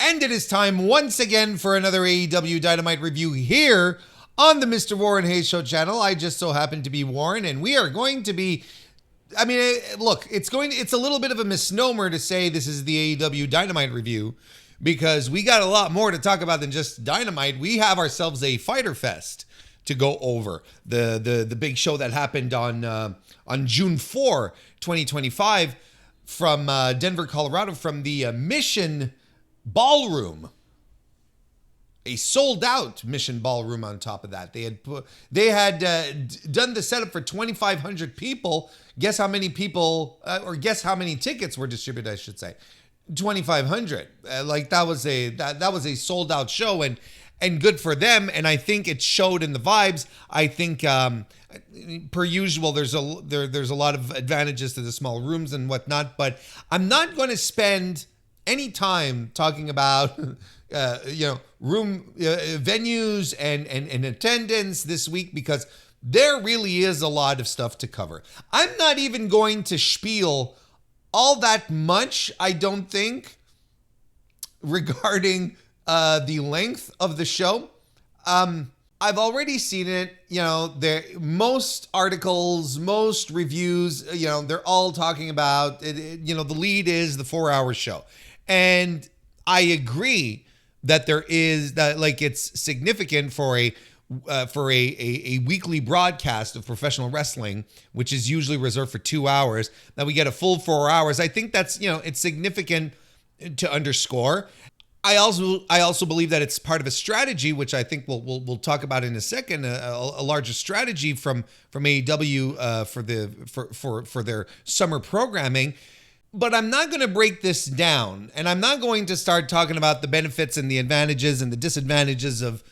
And it is time once again for another AEW Dynamite review here on the Mr. Warren Hayes Show channel. I just so happen to be Warren, and we are going to be, look, it's a little bit of a misnomer to say this is the AEW Dynamite review, because we got a lot more to talk about than just Dynamite. We have ourselves a Fyter Fest to go over. The big show that happened on June 4, 2025 from Denver, Colorado, from the Mission Ballroom. A sold out Mission Ballroom on top of that. They had done the setup for 2,500 people. Guess how many people, or guess how many tickets were distributed, I should say. 2,500. That was a sold out show, and good for them. And I think it showed in the vibes. I think per usual, there's a lot of advantages to the small rooms and whatnot. But I'm not going to spend any time talking about room venues and attendance this week, because there really is a lot of stuff to cover. I'm not even going to spiel all that much, I don't think, regarding the length of the show. I've already seen it. Most articles, most reviews, they're all talking about it. The lead is the 4-hour show. And I agree that it's significant for a weekly broadcast of professional wrestling, which is usually reserved for 2 hours, that we get a full 4 hours. I think that's, it's significant to underscore. I also believe that it's part of a strategy, which I think we'll talk about in a second, a larger strategy from AEW for their summer programming. But I'm not going to break this down, and I'm not going to start talking about the benefits and the advantages and the disadvantages of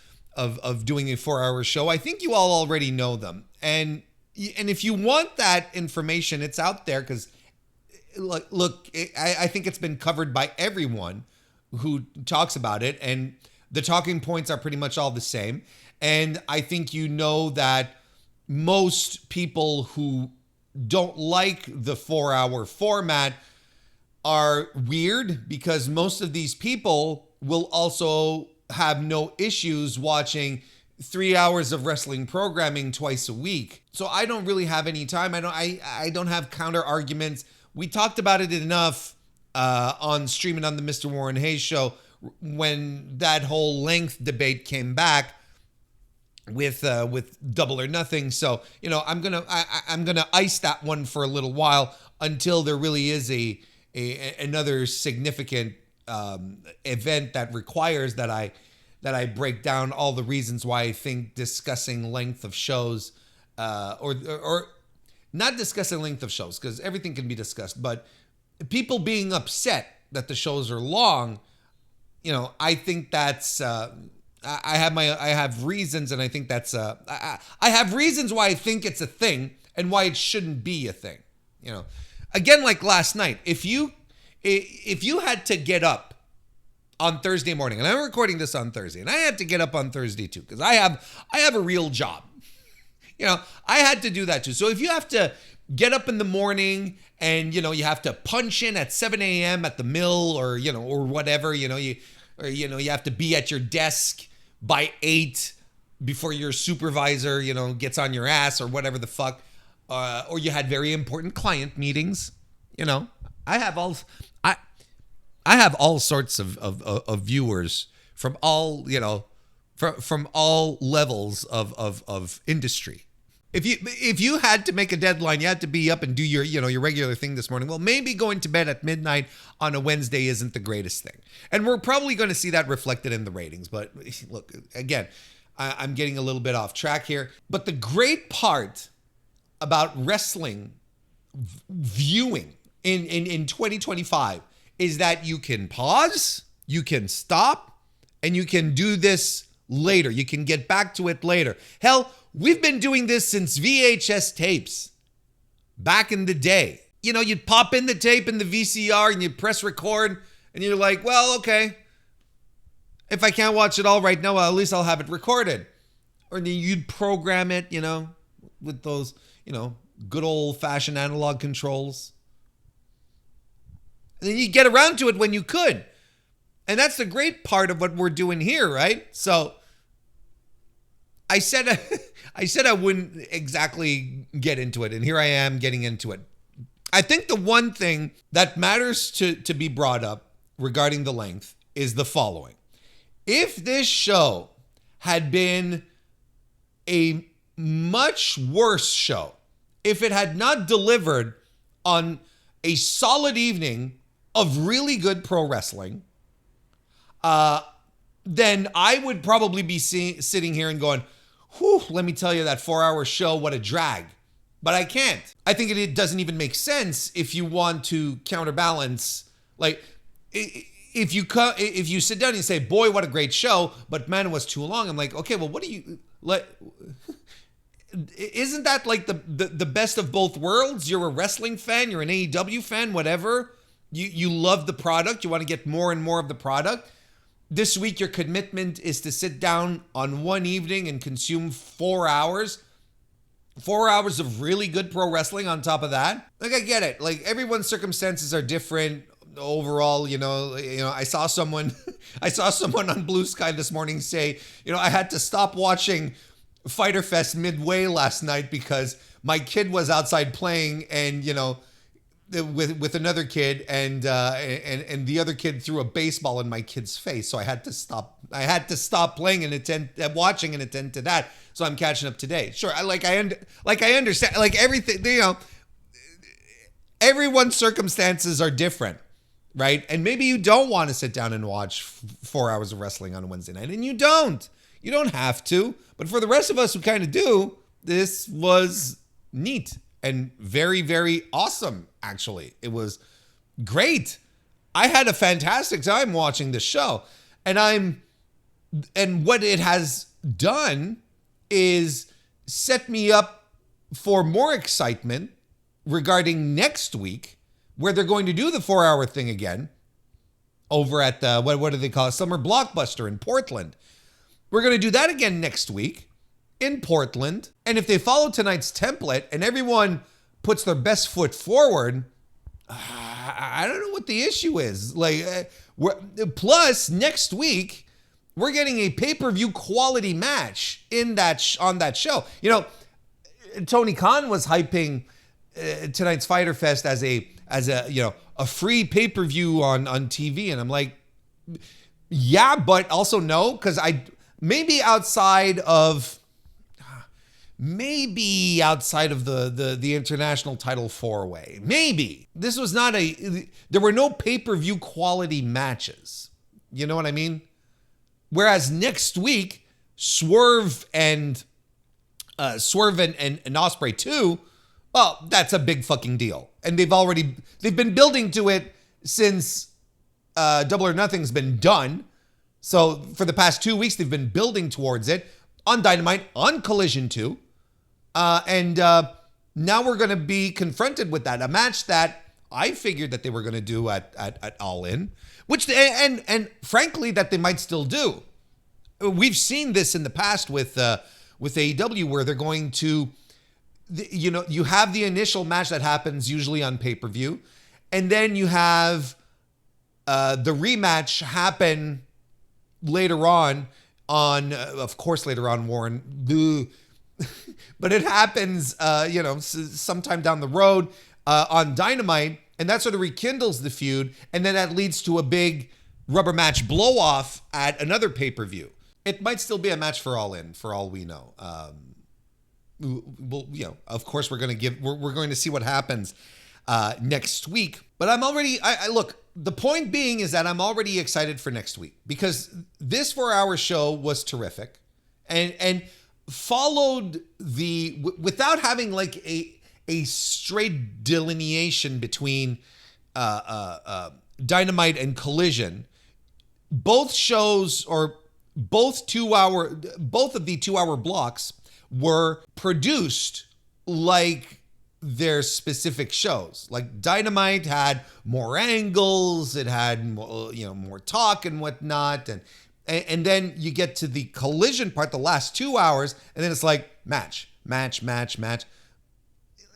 doing a 4-hour show. I think you all already know them. And if you want that information, it's out there, because look, I think it's been covered by everyone who talks about it, and the talking points are pretty much all the same. And I think that most people who don't like the 4-hour format are weird, because most of these people will also have no issues watching 3 hours of wrestling programming twice a week. So I don't really have any time. I don't have counter arguments. We talked about it enough on streaming on the Mr. Warren Hayes Show when that whole length debate came back with Double or Nothing. So I'm gonna ice that one for a little while until there really is another significant event that requires that I break down all the reasons why I think discussing length of shows, or not discussing length of shows, because everything can be discussed, but people being upset that the shows are long, I think that's I have reasons, and I think that's I have reasons why I think it's a thing and why it shouldn't be a thing. Again, like last night, if you had to get up on Thursday morning, and I'm recording this on Thursday, and I had to get up on Thursday too, because I have a real job. I had to do that too. So if you have to get up in the morning and, you have to punch in at 7 a.m. at the mill, or, or whatever, you have to be at your desk by 8 before your supervisor, gets on your ass or whatever the fuck, or you had very important client meetings. I have all sorts of viewers from all, from all levels of industry. If you had to make a deadline, you had to be up and do your regular thing this morning. Well, maybe going to bed at midnight on a Wednesday isn't the greatest thing. And we're probably going to see that reflected in the ratings. But look, again, I'm getting a little bit off track here. But the great part about wrestling viewing in 2025 is that you can pause, you can stop, and you can do this later. You can get back to it later. Hell, we've been doing this since VHS tapes back in the day. You'd pop in the tape in the VCR and you press record, and you're like, well, okay, if I can't watch it all right now, well, at least I'll have it recorded. Or then you'd program it, with those, good old fashioned analog controls. And then you get around to it when you could. And that's the great part of what we're doing here, right? So I said I wouldn't exactly get into it, and here I am getting into it. I think the one thing that matters to be brought up regarding the length is the following. If this show had been a much worse show, if it had not delivered on a solid evening of really good pro wrestling, then I would probably be sitting here and going, whew, let me tell you, that 4-hour show, what a drag. But I can't. I think it doesn't even make sense if you want to counterbalance. Like, if you sit down and you say, boy, what a great show, but man, it was too long. I'm like, okay, well, what do you like? Isn't that like the best of both worlds? You're a wrestling fan, you're an AEW fan, whatever. You love the product, you want to get more and more of the product. This week, your commitment is to sit down on one evening and consume 4 hours. 4 hours of really good pro wrestling on top of that. Like, I get it. Like, everyone's circumstances are different overall. I saw someone on Blue Sky this morning say, I had to stop watching Fyter Fest midway last night because my kid was outside playing and, with another kid and the other kid threw a baseball in my kid's face. So I had to stop playing and watching and attend to that. So I'm catching up today. Sure. I understand, like, everything, everyone's circumstances are different, right? And maybe you don't want to sit down and watch 4 hours of wrestling on a Wednesday night, and you don't have to, but for the rest of us who kind of do, this was neat and very, very awesome. Actually, it was great. I had a fantastic time watching this show, and what it has done is set me up for more excitement regarding next week, where they're going to do the 4-hour thing again over at the, what do they call it? Summer Blockbuster in Portland. We're going to do that again next week in Portland. And if they follow tonight's template and everyone puts their best foot forward, I don't know what the issue is. Like, plus next week, we're getting a pay-per-view quality match on that show. Tony Khan was hyping tonight's Fyter Fest as a free pay-per-view on TV, and I'm like, yeah, but also no, because maybe outside of the international title 4-way, maybe this was not there were no pay-per-view quality matches. You know what I mean? Whereas next week, Swerve and Ospreay 2, well, that's a big fucking deal. And they've been building to it since Double or Nothing's been done. So for the past 2 weeks, they've been building towards it on Dynamite, on Collision 2. And now we're going to be confronted with that. A match that I figured that they were going to do at All In, which and frankly that they might still do. We've seen this in the past with AEW, where they're going to, you have the initial match that happens usually on pay-per-view, and then you have the rematch happen later on, of course, later on, Warren, but it happens, sometime down the road on Dynamite, and that sort of rekindles the feud, and then that leads to a big rubber match blow-off at another pay-per-view. It might still be a match for All In, for all we know. Well, of course, we're going to see what happens next week. But I'm already, look, the point being is that I'm already excited for next week, because this 4-hour show was terrific and followed without having like a straight delineation between Dynamite and Collision. Both shows, or both of the 2-hour blocks were produced like their specific shows. Like Dynamite had more angles, it had more talk and whatnot, and then you get to the Collision part, the last 2 hours, and then it's like match.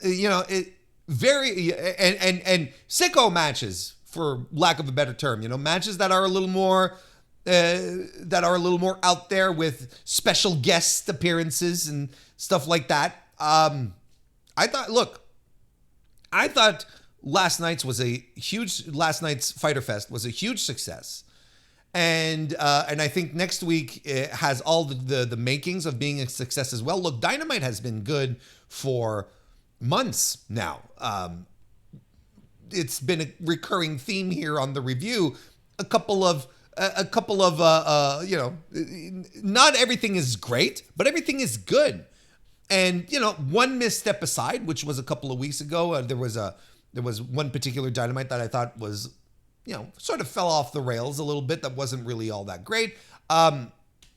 It very and sicko matches for lack of a better term, matches that are a little more out there with special guest appearances and stuff like that. I thought last night's Fyter Fest was a huge success. And I think next week it has all the makings of being a success as well. Look, Dynamite has been good for months now. It's been a recurring theme here on the review. A couple of not everything is great, but everything is good. And one misstep aside, which was a couple of weeks ago, there was one particular Dynamite that I thought was, sort of fell off the rails a little bit. That wasn't really all that great. The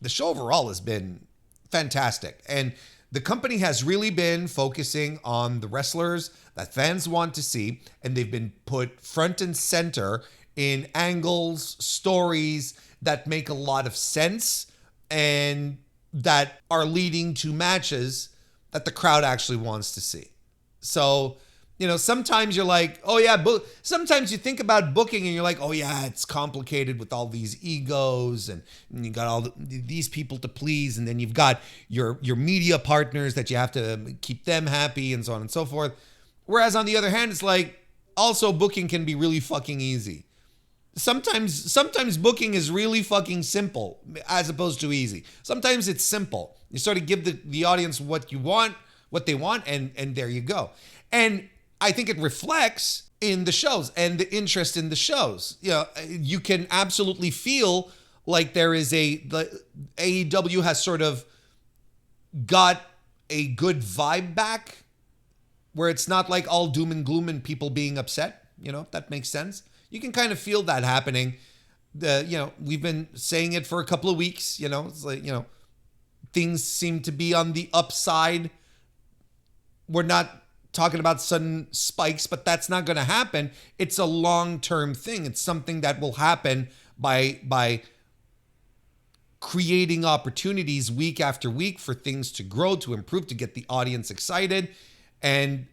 show overall has been fantastic. And the company has really been focusing on the wrestlers that fans want to see. And they've been put front and center in angles, stories that make a lot of sense and that are leading to matches that the crowd actually wants to see. So, sometimes you're like, oh yeah, sometimes you think about booking and you're like, oh yeah, it's complicated with all these egos and you got all these people to please. And then you've got your media partners that you have to keep them happy and so on and so forth. Whereas on the other hand, it's like also booking can be really fucking easy. Sometimes booking is really fucking simple as opposed to easy. Sometimes it's simple. You sort of give the audience what they want, and there you go. And I think it reflects in the shows and the interest in the shows. You can absolutely feel like the AEW has sort of got a good vibe back where it's not like all doom and gloom and people being upset, if that makes sense. You can kind of feel that happening. We've been saying it for a couple of weeks, it's like, things seem to be on the upside. We're not talking about sudden spikes, but that's not going to happen. It's a long-term thing. It's something that will happen by creating opportunities week after week for things to grow, to improve, to get the audience excited. And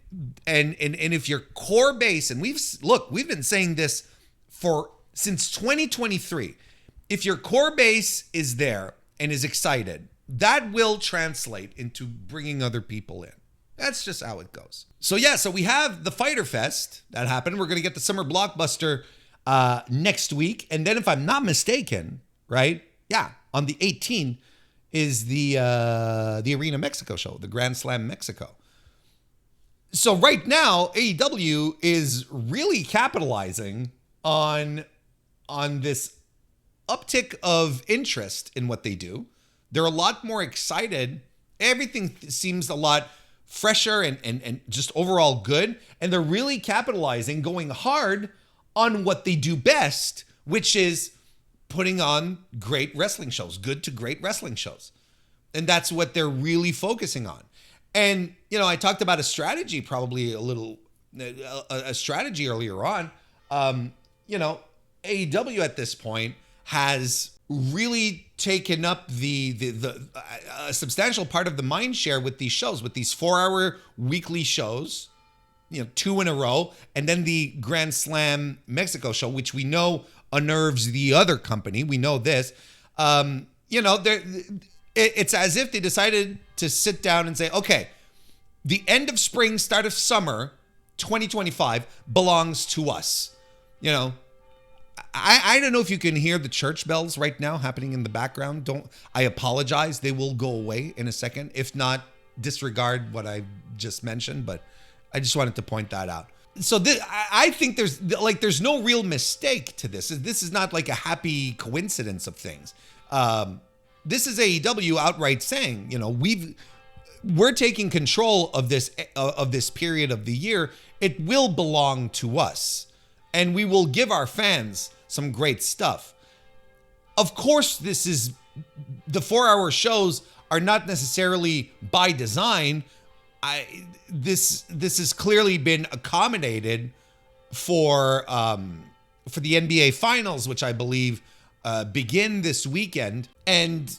if your core base, and we've been saying this since 2023, if your core base is there and is excited, that will translate into bringing other people in. That's just how it goes. So we have the Fyter Fest that happened. We're going to get the Summer Blockbuster next week. And then if I'm not mistaken, right? Yeah, on the 18th is the Arena Mexico show, the Grand Slam Mexico. So right now, AEW is really capitalizing on this uptick of interest in what they do. They're a lot more excited. Everything seems a lot fresher and just overall good. And they're really capitalizing, going hard on what they do best, which is putting on great wrestling shows, good to great wrestling shows. And that's what they're really focusing on. And, I talked about a strategy earlier on. AEW at this point has really taken up a substantial part of the mind share with these shows, with these 4-hour weekly shows, 2 in a row, and then the Grand Slam Mexico show, which we know unnerves the other company. We know this. It's as if they decided to sit down and say, okay, the end of spring, start of summer 2025 belongs to us. I don't know if you can hear the church bells right now happening in the background. I apologize. They will go away in a second. If not, disregard what I just mentioned, but I just wanted to point that out. So I think there's no real mistake to this. This is not like a happy coincidence of things. This is AEW outright saying, we're taking control of this period of the year. It will belong to us, and we will give our fans some great stuff. Of course, the 4-hour shows are not necessarily by design. This has clearly been accommodated for the NBA Finals, which I believe begin this weekend. And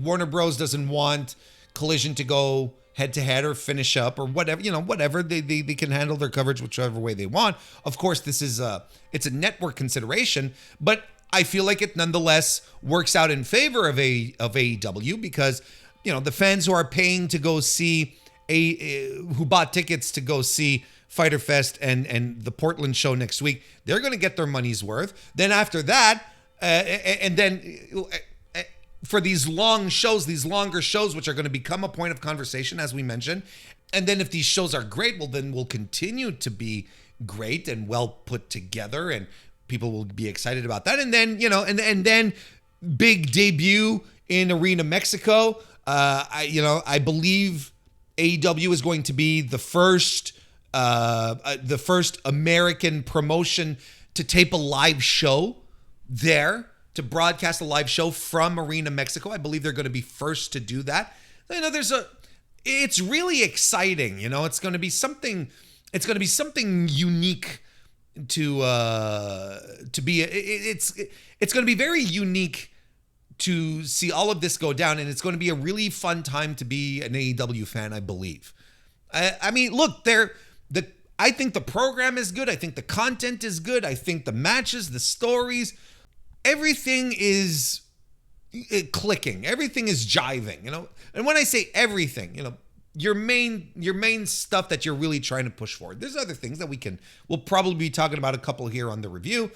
Warner Bros. Doesn't want Collision to go head-to-head or finish up or whatever, whatever. They can handle their coverage whichever way they want. Of course, it's a network consideration, but I feel like it nonetheless works out in favor of AEW because, the fans who are paying to go see who bought tickets to go see Fyter Fest and the Portland show next week, they're going to get their money's worth. Then after that, and then for these longer shows, which are going to become a point of conversation, as we mentioned, and then if these shows are great, well, then we'll continue to be great and well put together, and people will be excited about that. And then, and then big debut in Arena Mexico. I believe AEW is going to be the first American promotion to tape a live show there, to broadcast a live show from Arena Mexico. I believe they're going to be first to do that. It's really exciting. It's going to be something unique to be. It's going to be very unique to see all of this go down, and it's going to be a really fun time to be an AEW fan, I believe. I mean, look, I think the program is good. I think the content is good. I think the matches, the stories, everything is clicking. Everything is jiving, And when I say everything, your main stuff that you're really trying to push forward. There's other things that we'll probably be talking about, a couple here on the review,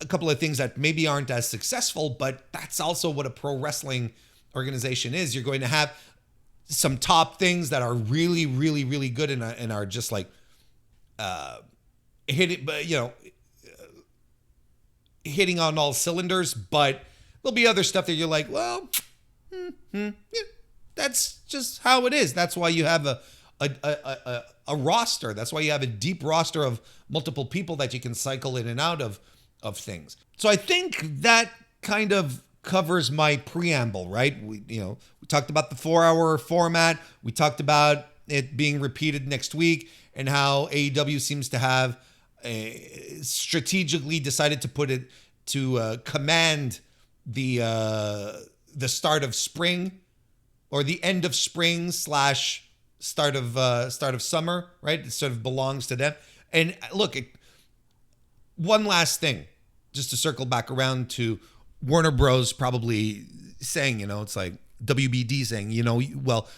a couple of things that maybe aren't as successful, but that's also what a pro wrestling organization is. You're going to have some top things that are really, really, really good and are just like hitting on all cylinders. But there'll be other stuff that you're like, well, yeah, that's just how it is. That's why you have a roster. That's why you have a deep roster of multiple people that you can cycle in and out of things. So I think that kind of covers my preamble, right? We talked about the 4-hour format. We talked about it being repeated next week and how AEW seems to have strategically decided to put it to command the start of spring, or the end of spring / start of summer, right? It sort of belongs to them. And look, one last thing, just to circle back around to Warner Bros. Probably saying, it's like WBD saying, well,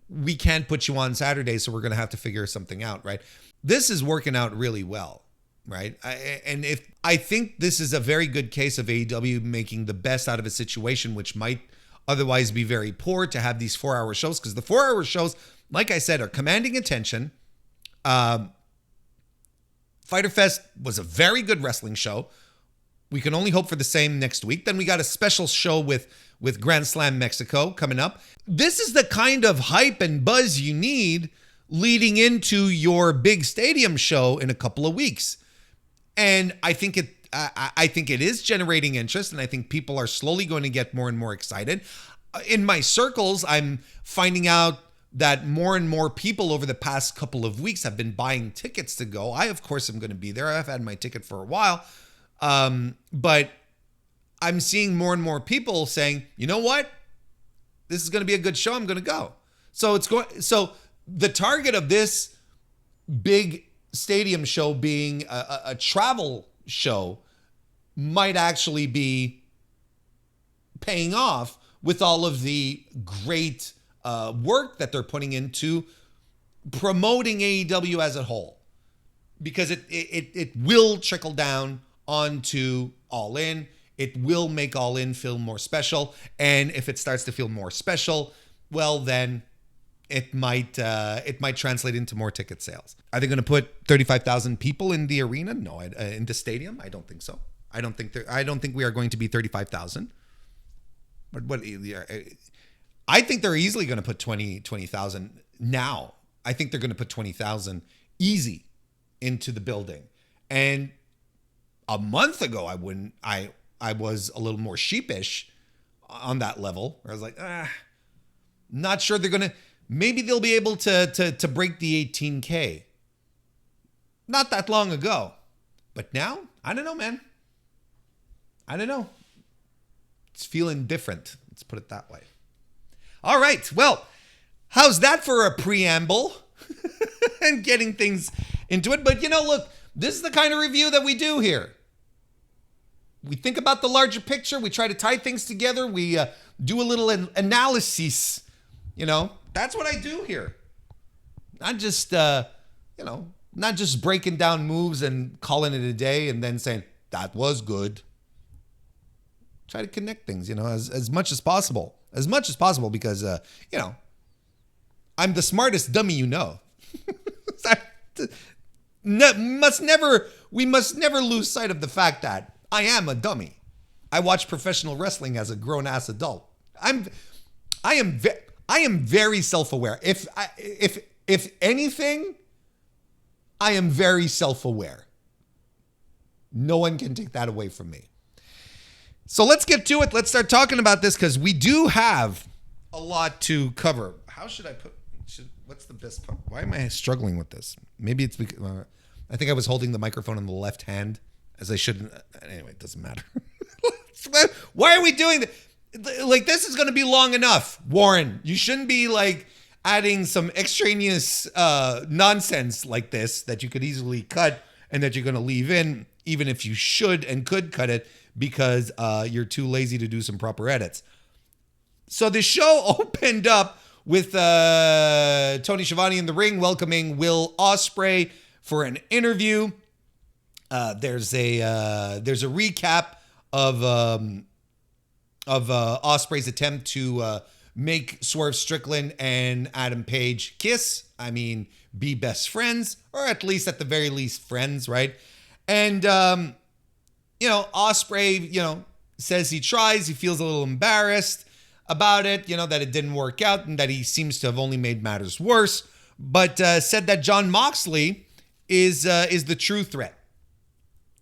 we can't put you on Saturday, so we're going to have to figure something out, right? This is working out really well, right? I think this is a very good case of AEW making the best out of a situation which might otherwise be very poor, to have these 4-hour shows, because the 4-hour shows, like I said, are commanding attention. Fyter Fest was a very good wrestling show. We can only hope for the same next week. Then we got a special show with Grand Slam Mexico coming up. This is the kind of hype and buzz you need leading into your big stadium show in a couple of weeks. And I think it is generating interest, and I think people are slowly going to get more and more excited. In my circles, I'm finding out that more and more people over the past couple of weeks have been buying tickets to go. I, of course, am going to be there. I've had my ticket for a while. But I'm seeing more and more people saying, you know what? This is going to be a good show. I'm going to go. So the target of this big stadium show being a travel show might actually be paying off with all of the great work that they're putting into promoting AEW as a whole, because it will trickle down onto All In. It will make All In feel more special, and if it starts to feel more special, well, then it might translate into more ticket sales. Are they going to put 35,000 people in the arena? No, in the stadium, I don't think so. I don't think we are going to be 35,000. But I think they're easily going to put 20,000 now. I think they're going to put 20,000 easy into the building. And a month ago, I was a little more sheepish on that level. Where I was like, not sure they're going to. Maybe they'll be able to break the 18K. Not that long ago. But now, I don't know, man. I don't know. It's feeling different. Let's put it that way. All right. Well, How's that for a preamble? And getting things into it. But, look, this is the kind of review that we do here. We think about the larger picture. We try to tie things together. We do a little analysis. That's what I do here. Not just, not just breaking down moves and calling it a day and then saying, that was good. Try to connect things, as much as possible. As much as possible because, I'm the smartest dummy you know. We must never lose sight of the fact that I am a dummy. I watch professional wrestling as a grown-ass adult. I am very self-aware. If anything, I am very self-aware. No one can take that away from me. So let's get to it. Let's start talking about this because we do have a lot to cover. How should I put... What's the best part? Why am I struggling with this? Maybe it's because... I think I was holding the microphone in the left hand as I shouldn't... Anyway, it doesn't matter. Why are we doing this? Like, this is going to be long enough, Warren. You shouldn't be, adding some extraneous nonsense like this that you could easily cut and that you're going to leave in, even if you should and could cut it because you're too lazy to do some proper edits. So the show opened up with Tony Schiavone in the ring welcoming Will Ospreay for an interview. There's a recap of Ospreay's attempt to make Swerve Strickland and Adam Page kiss. I mean, be best friends, or at the very least friends, right? And Ospreay, says he tries. He feels a little embarrassed about it, that it didn't work out and that he seems to have only made matters worse, but said that Jon Moxley is the true threat.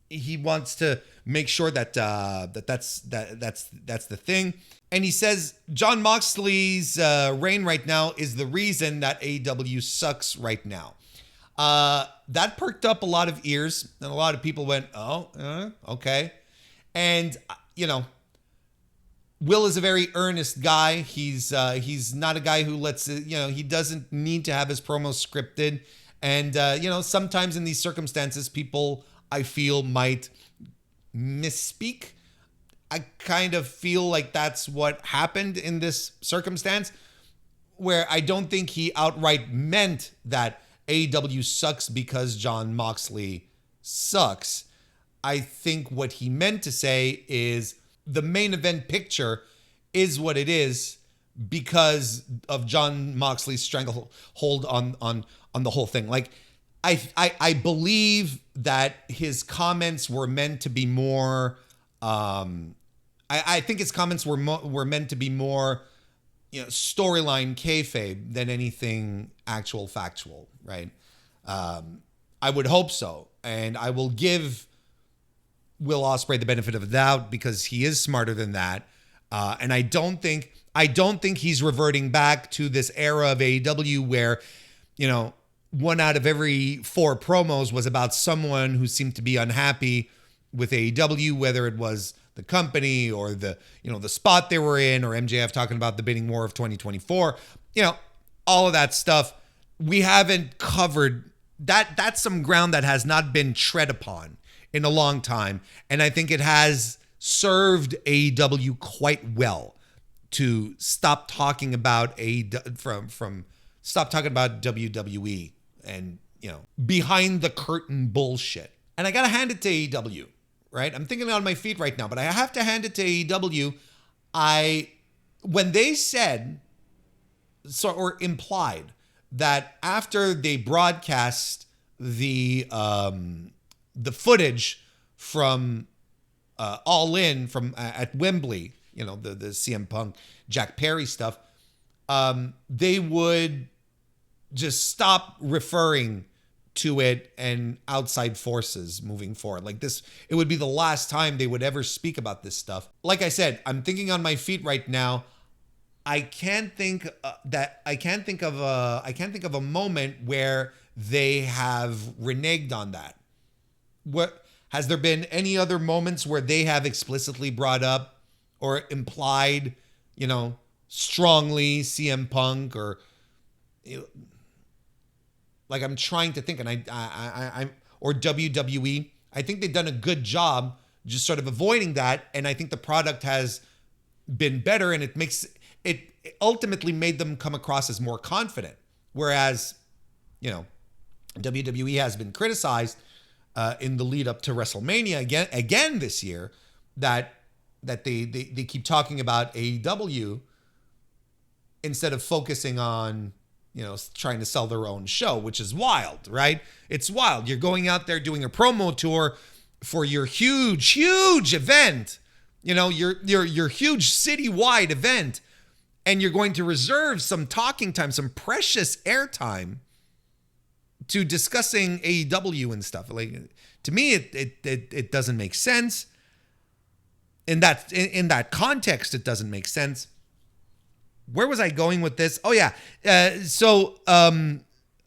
He wants to make sure that that's the thing. And he says Jon Moxley's reign right now is the reason that AEW sucks right now. That perked up a lot of ears, and a lot of people went, oh, okay. And, Will is a very earnest guy. He's not a guy who lets, he doesn't need to have his promos scripted. And, sometimes in these circumstances, people, I feel, might misspeak. I kind of feel like that's what happened in this circumstance, where I don't think he outright meant that AEW sucks because Jon Moxley sucks. I think what he meant to say is the main event picture is what it is because of Jon Moxley's stranglehold on the whole thing. Like, I believe that his comments were meant to be more. I think his comments were meant to be more, storyline kayfabe than anything actual factual, right? I would hope so, and I will give Will Ospreay the benefit of the doubt because he is smarter than that, and I don't think he's reverting back to this era of AEW where, one out of every 4 promos was about someone who seemed to be unhappy with AEW, whether it was the company or the spot they were in, or MJF talking about the bidding war of 2024, all of that stuff. We haven't covered that. That's some ground that has not been tread upon in a long time. And I think it has served AEW quite well to stop talking about stop talking about WWE and, behind the curtain bullshit. And I got to hand it to AEW. Right? I'm thinking on my feet right now, but I have to hand it to AEW. When they said, or implied, that after they broadcast the footage from All In from at Wembley, the CM Punk, Jack Perry stuff, they would just stop referring to it and outside forces moving forward. Like this, it would be the last time they would ever speak about this stuff. Like I said, I'm thinking on my feet right now. I can't think of a moment where they have reneged on that. What has there been any other moments where they have explicitly brought up or implied, strongly CM Punk or like I'm trying to think, and I'm or WWE. I think they've done a good job just sort of avoiding that, and I think the product has been better, and it ultimately made them come across as more confident. Whereas, WWE has been criticized in the lead up to WrestleMania again this year that they keep talking about AEW instead of focusing on trying to sell their own show, which is wild, right? It's wild. You're going out there doing a promo tour for your huge event, your huge citywide event, and you're going to reserve some talking time, some precious airtime to discussing AEW and stuff. Like, to me, it doesn't make sense. In that context, it doesn't make sense. Where was I going with this? Oh yeah. So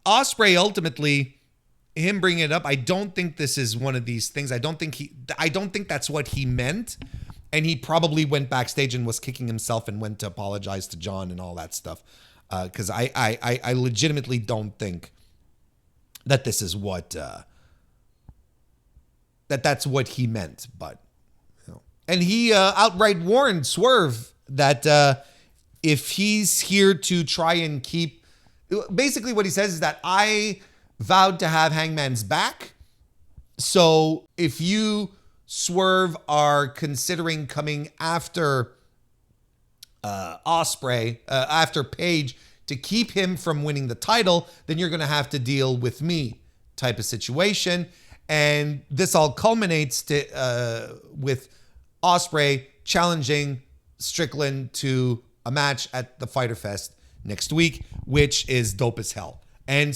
Ospreay, ultimately, him bringing it up, I don't think this is one of these things. I don't think that's what he meant. And he probably went backstage and was kicking himself and went to apologize to John and all that stuff. Because I legitimately don't think that this is what that's what he meant. But and he outright warned Swerve that if he's here to try and keep, basically what he says is that I vowed to have Hangman's back. So if you, Swerve, are considering coming after Ospreay, after Page, to keep him from winning the title, then you're going to have to deal with me type of situation. And this all culminates with Ospreay challenging Strickland to a match at the Fyter Fest next week, which is dope as hell. And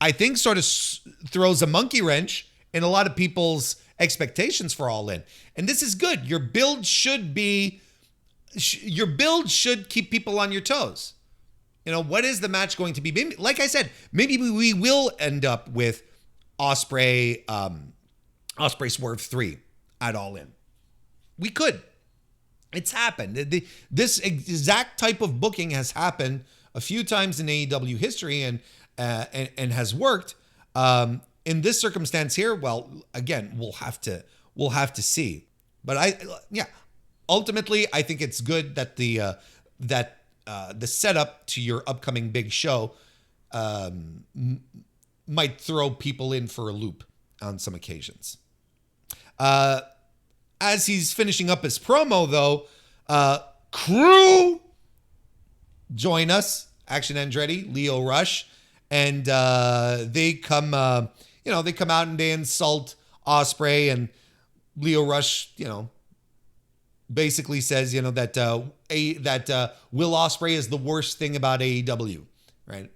I think throws a monkey wrench in a lot of people's expectations for All In. And this is good. Your build should keep people on your toes. What is the match going to be? Maybe, like I said, maybe we will end up with Ospreay Swerve 3 at All In. We could. It's happened. This exact type of booking has happened a few times in AEW history and has worked. In this circumstance here, well, again, we'll have to see. But ultimately, I think it's good that the setup to your upcoming big show might throw people in for a loop on some occasions. As he's finishing up his promo, though, Crew join us, Action Andretti, Lio Rush, and they come out and they insult Ospreay, and Lio Rush, basically says, that Will Ospreay is the worst thing about AEW, right?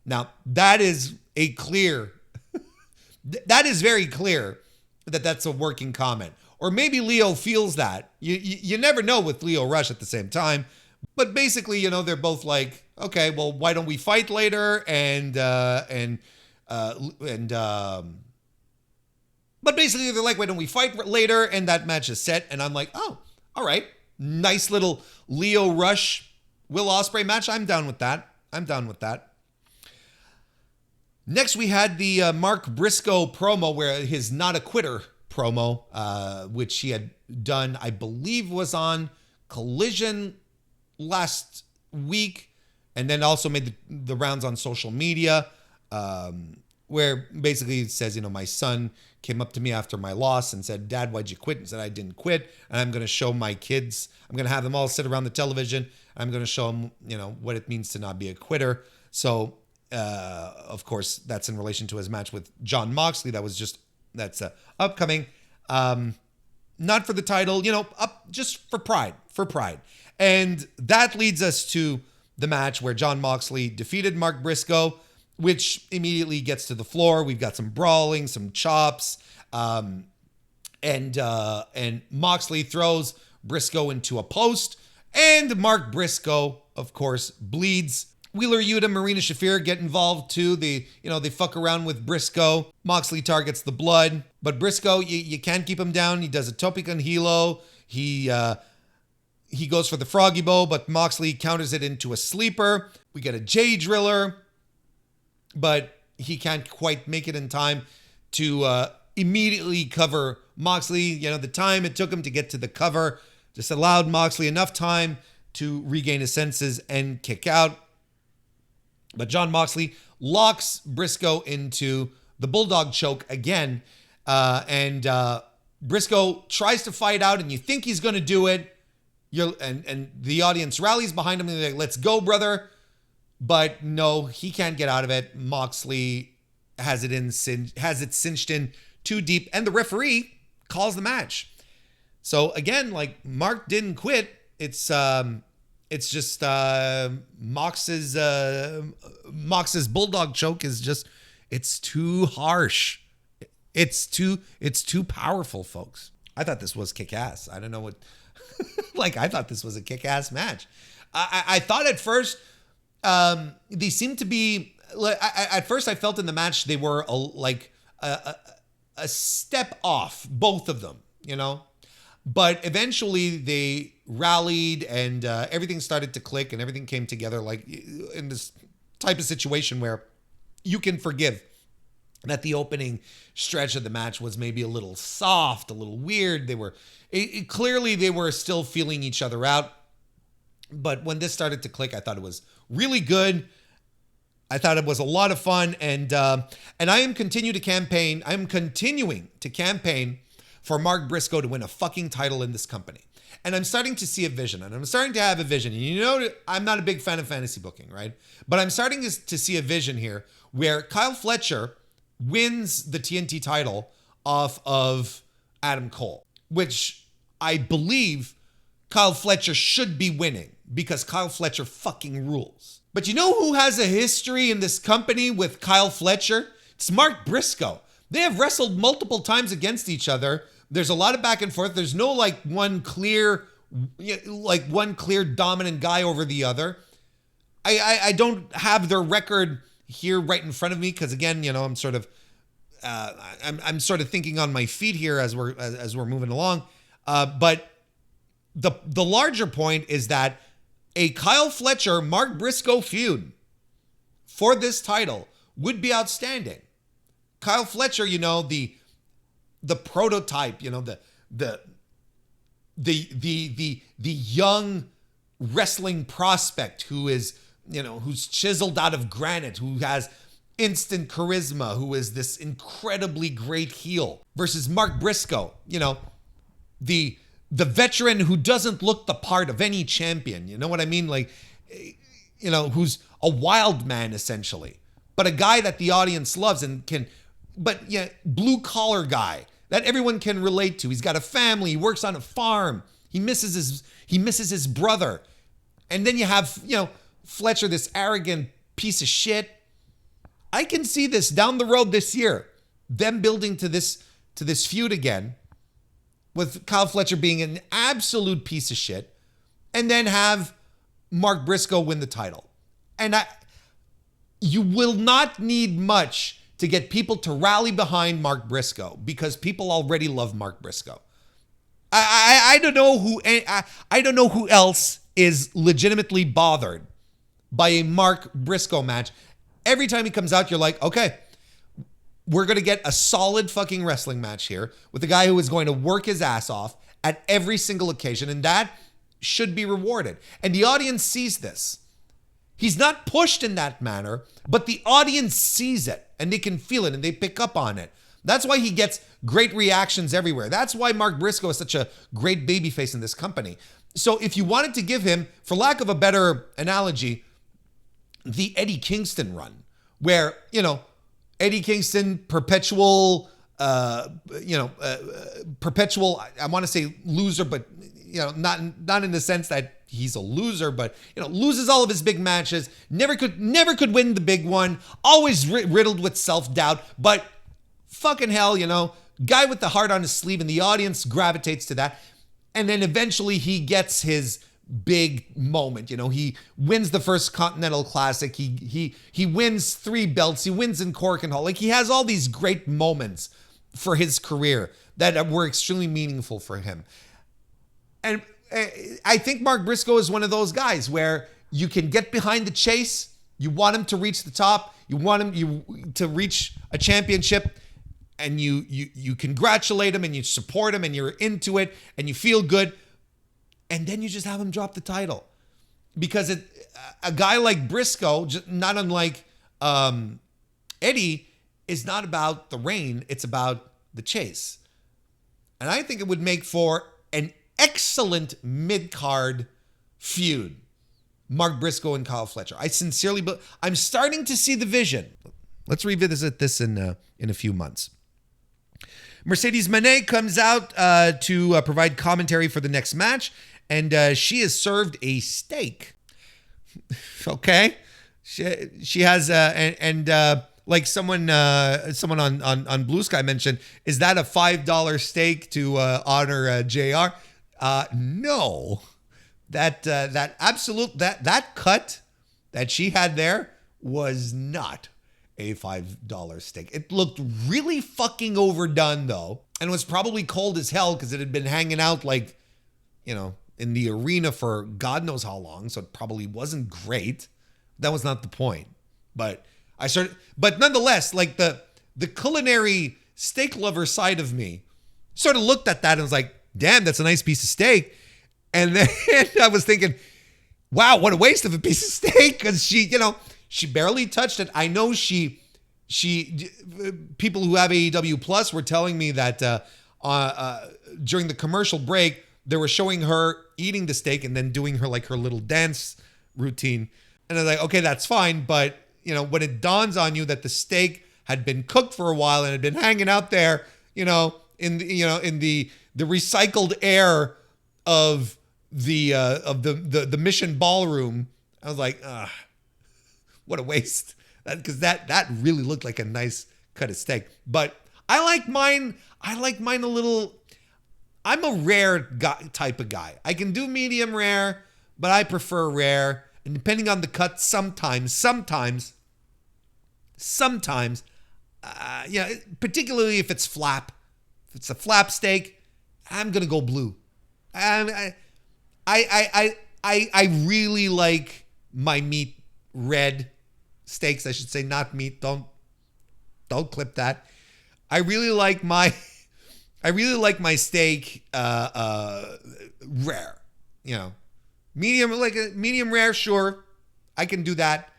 Now, that is very clear that that's a working comment. Or maybe Leo feels that. You never know with Lio Rush at the same time. But basically, they're both like, okay, well, why don't we fight later? But basically, they're like, why don't we fight later? And that match is set. And I'm like, oh, all right. Nice little Lio Rush, Will Ospreay match. I'm down with that. Next, we had the Mark Briscoe promo, where his Not a Quitter promo, which he had done, I believe, was on Collision last week, and then also made the rounds on social media, where basically it says, my son came up to me after my loss and said, "Dad, why'd you quit?" And said, "I didn't quit, and I'm going to show my kids, I'm going to have them all sit around the television, I'm going to show them, what it means to not be a quitter." So, of course, that's in relation to his match with Jon Moxley. That's upcoming. Not for the title, up just for pride. And that leads us to the match where Jon Moxley defeated Mark Briscoe, which immediately gets to the floor. We've got some brawling, some chops, and Moxley throws Briscoe into a post, and Mark Briscoe, of course, bleeds. Wheeler Yuta, Marina Shafir get involved too. They fuck around with Briscoe. Moxley targets the blood, but Briscoe, you can't keep him down. He does a tope con hilo. He he goes for the froggy bow, but Moxley counters it into a sleeper. We get a J driller, but he can't quite make it in time to immediately cover Moxley. The time it took him to get to the cover just allowed Moxley enough time to regain his senses and kick out. But Jon Moxley locks Briscoe into the Bulldog choke again. And Briscoe tries to fight out, and you think he's going to do it. And the audience rallies behind him, and they're like, let's go, brother. But no, he can't get out of it. Moxley has it cinched in too deep, and the referee calls the match. So again, Mark didn't quit. It's just Mox's Bulldog choke is just, it's too harsh. It's too powerful, folks. I thought this was kick-ass. I don't know what, I thought this was a kick-ass match. I thought at first, they seemed to be, at first I felt in the match they were a step off, both of them, But eventually they rallied, and everything started to click, and everything came together in this type of situation where you can forgive that the opening stretch of the match was maybe a little soft, a little weird. Clearly they were still feeling each other out. But when this started to click, I thought it was really good. I thought it was a lot of fun, and I am continuing to campaign for Mark Briscoe to win a fucking title in this company. And I'm starting to see a vision, and I'm starting to have a vision. And I'm not a big fan of fantasy booking, right? But I'm starting to see a vision here where Kyle Fletcher wins the TNT title off of Adam Cole, which I believe Kyle Fletcher should be winning because Kyle Fletcher fucking rules. But you know who has a history in this company with Kyle Fletcher? It's Mark Briscoe. They have wrestled multiple times against each other. There's a lot of back and forth. There's no one clear dominant guy over the other. I don't have their record here right in front of me because again, I'm sort of I'm sort of thinking on my feet here as we're moving along. But the larger point is that a Kyle Fletcher Mark Briscoe feud for this title would be outstanding. Kyle Fletcher, the prototype, the young wrestling prospect who is, who's chiseled out of granite, who has instant charisma, who is this incredibly great heel, versus Mark Briscoe, the veteran who doesn't look the part of any champion. You know what I mean? Who's a wild man essentially, but a guy that the audience loves and blue collar guy that everyone can relate to. He's got a family. He works on a farm. He misses his brother. And then you have, Fletcher, this arrogant piece of shit. I can see this down the road this year, them building to this feud again, with Kyle Fletcher being an absolute piece of shit, and then have Mark Briscoe win the title. And you will not need much to get people to rally behind Mark Briscoe because people already love Mark Briscoe. I don't know who else is legitimately bothered by a Mark Briscoe match. Every time he comes out, you're like, okay, we're going to get a solid fucking wrestling match here with a guy who is going to work his ass off at every single occasion, and that should be rewarded. And the audience sees this. He's not pushed in that manner, but the audience sees it, and they can feel it, and they pick up on it. That's why he gets great reactions everywhere. That's why Mark Briscoe is such a great babyface in this company. So if you wanted to give him, for lack of a better analogy, the Eddie Kingston run, where, Eddie Kingston, perpetual, I want to say loser, but, not in the sense that he's a loser, but, loses all of his big matches, never could win the big one, always riddled with self-doubt, but fucking hell, guy with the heart on his sleeve, and the audience gravitates to that. And then eventually he gets his big moment. He wins the first Continental Classic. He wins 3 belts. He wins in Cork and Hall. He has all these great moments for his career that were extremely meaningful for him. And I think Mark Briscoe is one of those guys where you can get behind the chase. You want him to reach the top. You want him to reach a championship, and you congratulate him and you support him and you're into it and you feel good, and then you just have him drop the title because a guy like Briscoe, not unlike Eddie, is not about the reign. It's about the chase, and I think it would make for an excellent mid-card feud. Mark Briscoe and Kyle Fletcher. I sincerely believe. I'm starting to see the vision. Let's revisit this in a few months. Mercedes Moné comes out to provide commentary for the next match, and she is served a steak. Okay, she has like someone on Blue Sky mentioned, is that a $5 steak to honor JR? No. That cut that she had there was not a $5 steak. It looked really fucking overdone though, and was probably cold as hell because it had been hanging out like, in the arena for God knows how long. So it probably wasn't great. That was not the point. But nonetheless, like the culinary steak lover side of me sort of looked at that and was like, damn, that's a nice piece of steak. And then I was thinking, wow, what a waste of a piece of steak, because she barely touched it. I know people who have AEW Plus were telling me that during the commercial break, they were showing her eating the steak and then doing her little dance routine. And I was like, okay, that's fine. But, when it dawns on you that the steak had been cooked for a while and had been hanging out there, in the recycled air of the Mission Ballroom, I was like, what a waste. Because that really looked like a nice cut of steak. But I like mine a little. I'm a rare type of guy. I can do medium rare, but I prefer rare. And depending on the cut, sometimes, particularly if it's flap. If it's a flap steak, I'm gonna go blue. I really like my meat red steaks. I should say not meat. Don't clip that. I really like my steak rare. Medium rare. Sure, I can do that.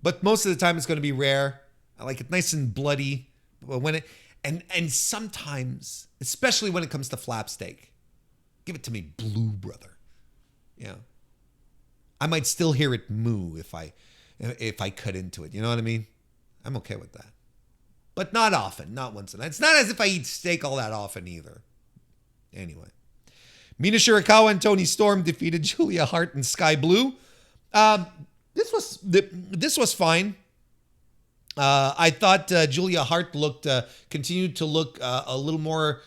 But most of the time it's going to be rare. I like it nice and bloody. But when and sometimes, especially when it comes to flap steak, give it to me blue, brother. I might still hear it moo if I cut into it. You know what I mean? I'm okay with that. But not often, not once a night. It's not as if I eat steak all that often either. Anyway. Mina Shirakawa and Toni Storm defeated Julia Hart and Sky Blue. This was fine. I thought Julia Hart continued to look a little more,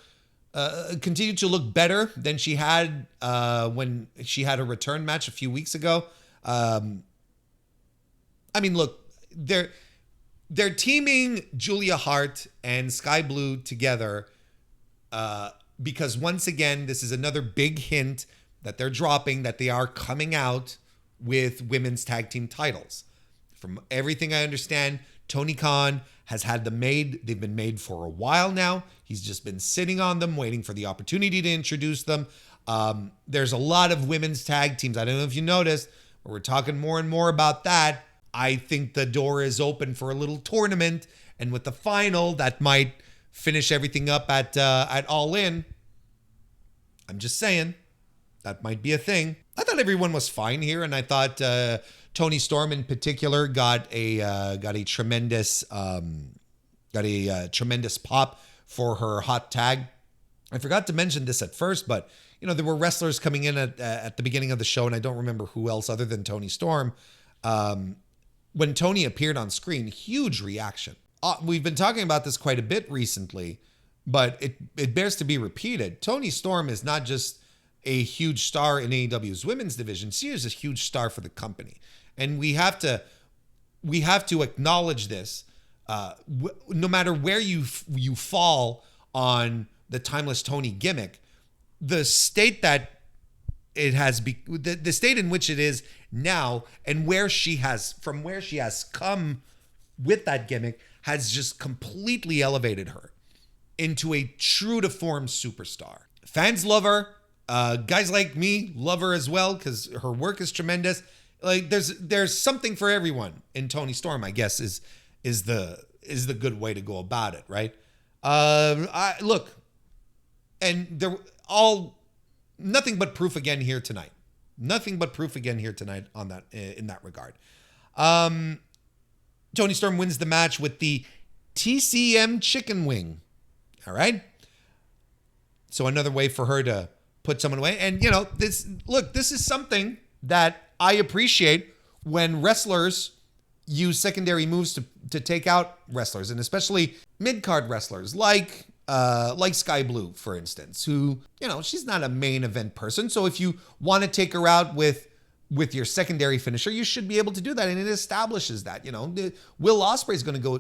continued to look better than she had when she had a return match a few weeks ago. Look, they're teaming Julia Hart and Sky Blue together because once again, this is another big hint that they're dropping that they are coming out with women's tag team titles. From everything I understand, Tony Khan has had them made. They've been made for a while now. He's just been sitting on them, waiting for the opportunity to introduce them. There's a lot of women's tag teams. I don't know if you noticed, but we're talking more and more about that. I think the door is open for a little tournament, and with the final, that might finish everything up at All In. I'm just saying, that might be a thing. I thought everyone was fine here, and I thought Toni Storm in particular got a tremendous pop for her hot tag. I forgot to mention this at first, but there were wrestlers coming in at the beginning of the show, and I don't remember who else other than Toni Storm. When Toni appeared on screen, huge reaction. We've been talking about this quite a bit recently, but it bears to be repeated. Toni Storm is not just a huge star in AEW's women's division. She is a huge star for the company. And we have to acknowledge this. No matter where you fall on the Timeless Toni gimmick, the state that it has the state in which it is now, and where she has come with that gimmick has just completely elevated her into a true to form superstar. Fans love her. Guys like me love her as well because her work is tremendous. Like there's something for everyone in Toni Storm, I guess is the good way to go about it, right? Look, and they're all nothing but proof again here tonight. Nothing but proof again here tonight on that in that regard. Toni Storm wins the match with the TCM chicken wing. All right. So another way for her to put someone away. And this is something that I appreciate when wrestlers use secondary moves to take out wrestlers, and especially mid-card wrestlers like Sky Blue, for instance, who, she's not a main event person. So if you want to take her out with your secondary finisher, you should be able to do that. And it establishes that, Will Ospreay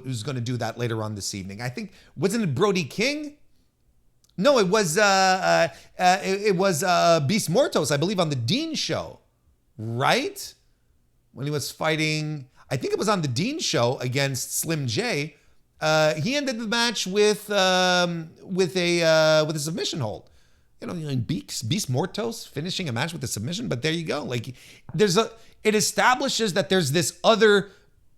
who's going to do that later on this evening. I think, wasn't it Brody King? No, it was Beast Mortos, I believe, on the Dean show, right? When he was fighting, I think it was on the Dean show against Slim J. He ended the match with a submission hold. Beast Mortos finishing a match with a submission, but there you go. Like it establishes that there's this other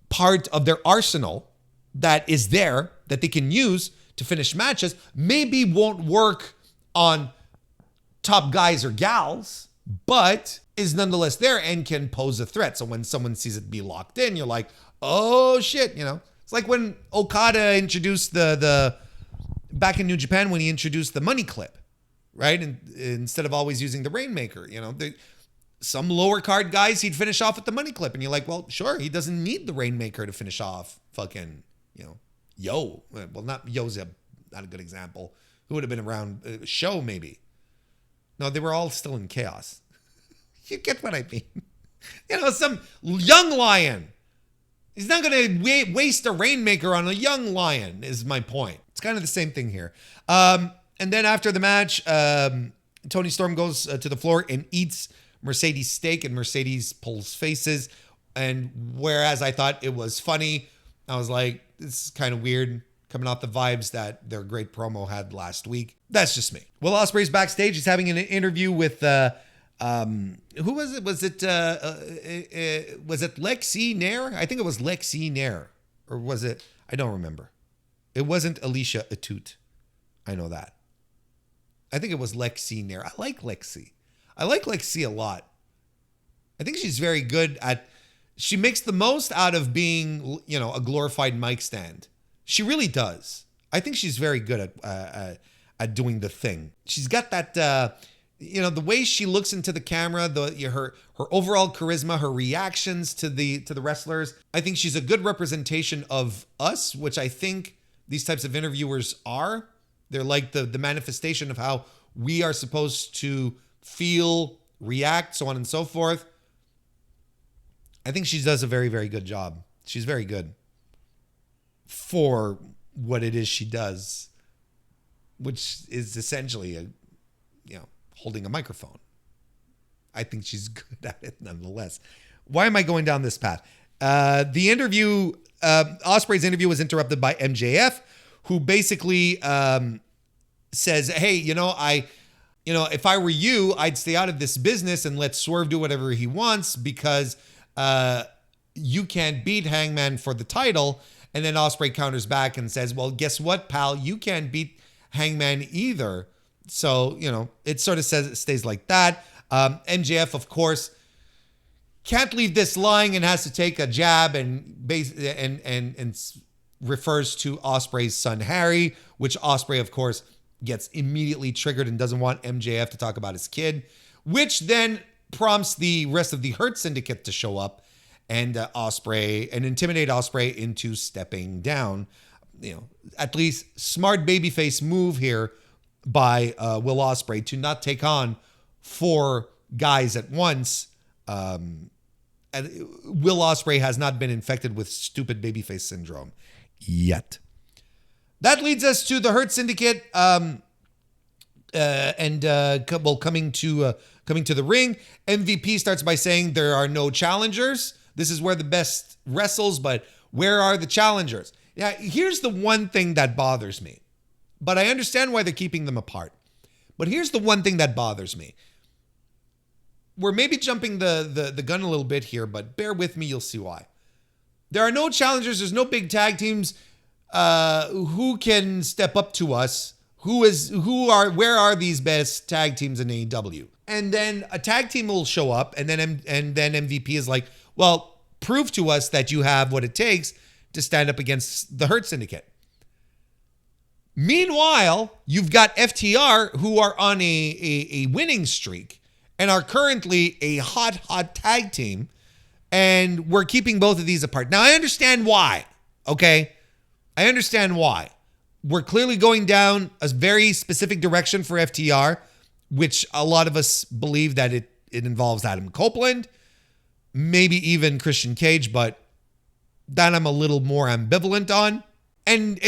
part of their arsenal that is there that they can use to finish matches. Maybe won't work on top guys or gals, but is nonetheless there and can pose a threat. So when someone sees it be locked in, you're like, oh shit, It's like when Okada introduced the back in New Japan, when he introduced the money clip, right? And instead of always using the Rainmaker, some lower card guys, he'd finish off with the money clip. And you're like, well, sure, he doesn't need the Rainmaker to finish off fucking, Yo. Well, not Yo's not a good example. Who would have been around? Show, maybe. No, they were all still in Chaos. You get what I mean? Some young lion. He's not going to waste a Rainmaker on a young lion, is my point. It's kind of the same thing here. And then after the match, Toni Storm goes to the floor and eats Mercedes' steak, and Mercedes pulls faces. And whereas I thought it was funny, I was like, this is kind of weird, coming off the vibes that their great promo had last week. That's just me. Will Ospreay's backstage. He's having an interview with... who was it? Was it Lexi Nair? I think it was Lexi Nair. Or was it? I don't remember. It wasn't Alicia Atut. I know that. I think it was Lexi Nair. I like Lexi. I like Lexi a lot. I think she's very good she makes the most out of being, a glorified mic stand. She really does. I think she's very good at doing the thing. She's got that, the way she looks into the camera, her overall charisma, her reactions to the wrestlers. I think she's a good representation of us, which I think these types of interviewers are. They're like the manifestation of how we are supposed to feel, react, so on and so forth. I think she does a very, very good job. She's very good for what it is she does, which is essentially holding a microphone. I think she's good at it nonetheless. Why am I going down this path? The interview, Ospreay's interview was interrupted by MJF, who basically says, hey, if I were you, I'd stay out of this business and let Swerve do whatever he wants because you can't beat Hangman for the title. And then Ospreay counters back and says, well, guess what, pal? You can't beat Hangman either. So, it sort of stays like that. MJF, of course, can't leave this lying and has to take a jab and refers to Ospreay's son, Harry, which Ospreay, of course, gets immediately triggered and doesn't want MJF to talk about his kid, which then prompts the rest of the Hurt Syndicate to show up and intimidate Ospreay into stepping down. At least smart babyface move here by Will Ospreay to not take on 4 guys at once. And Will Ospreay has not been infected with stupid babyface syndrome yet. That leads us to the Hurt Syndicate coming to the ring. MVP starts by saying there are no challengers. This is where the best wrestles, but where are the challengers? Yeah, here's the one thing that bothers me, but I understand why they're keeping them apart. But here's the one thing that bothers me. We're maybe jumping the gun a little bit here, but bear with me, you'll see why. There are no challengers. There's no big tag teams who can step up to us. Where are these best tag teams in AEW? And then a tag team will show up, and then MVP is like, well, prove to us that you have what it takes to stand up against the Hurt Syndicate. Meanwhile, you've got FTR, who are on a winning streak and are currently a hot tag team, and we're keeping both of these apart. Now, I understand why, okay? I understand why. We're clearly going down a very specific direction for FTR, which a lot of us believe that it involves Adam Copeland, maybe even Christian Cage, but that I'm a little more ambivalent on. And,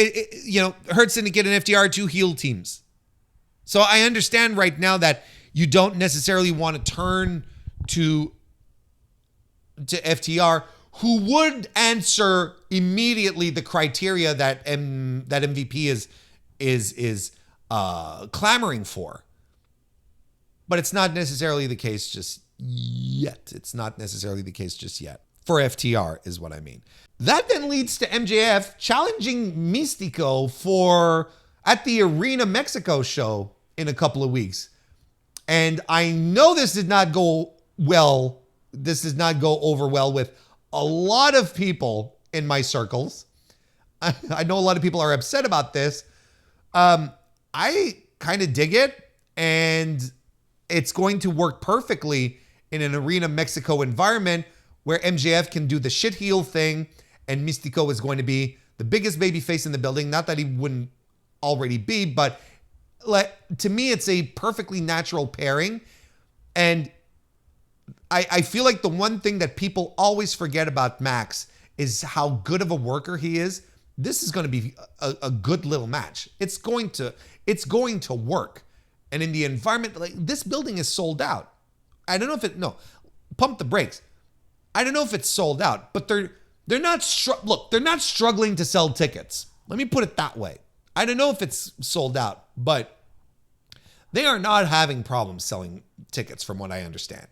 Hurt Syndicate and FTR are two heel teams. So I understand right now that you don't necessarily want to turn to FTR, who would answer immediately the criteria that MVP is clamoring for. But it's not necessarily the case just yet. It's not necessarily the case just yet. For FTR is what I mean. That then leads to MJF challenging Mystico at the Arena Mexico show in a couple of weeks. And I know this did not go well. This does not go over well with a lot of people in my circles. I know a lot of people are upset about this. I kind of dig it, and it's going to work perfectly in an Arena Mexico environment where MJF can do the shit heel thing, and Mystico is going to be the biggest babyface in the building. Not that he wouldn't already be, but to me, it's a perfectly natural pairing. And I feel like the one thing that people always forget about Max is how good of a worker he is. This is going to be a good little match. It's going to work. And in the environment, this building is sold out. I don't know if pump the brakes. I don't know if it's sold out, but they're not struggling to sell tickets. Let me put it that way. I don't know if it's sold out, but they are not having problems selling tickets from what I understand.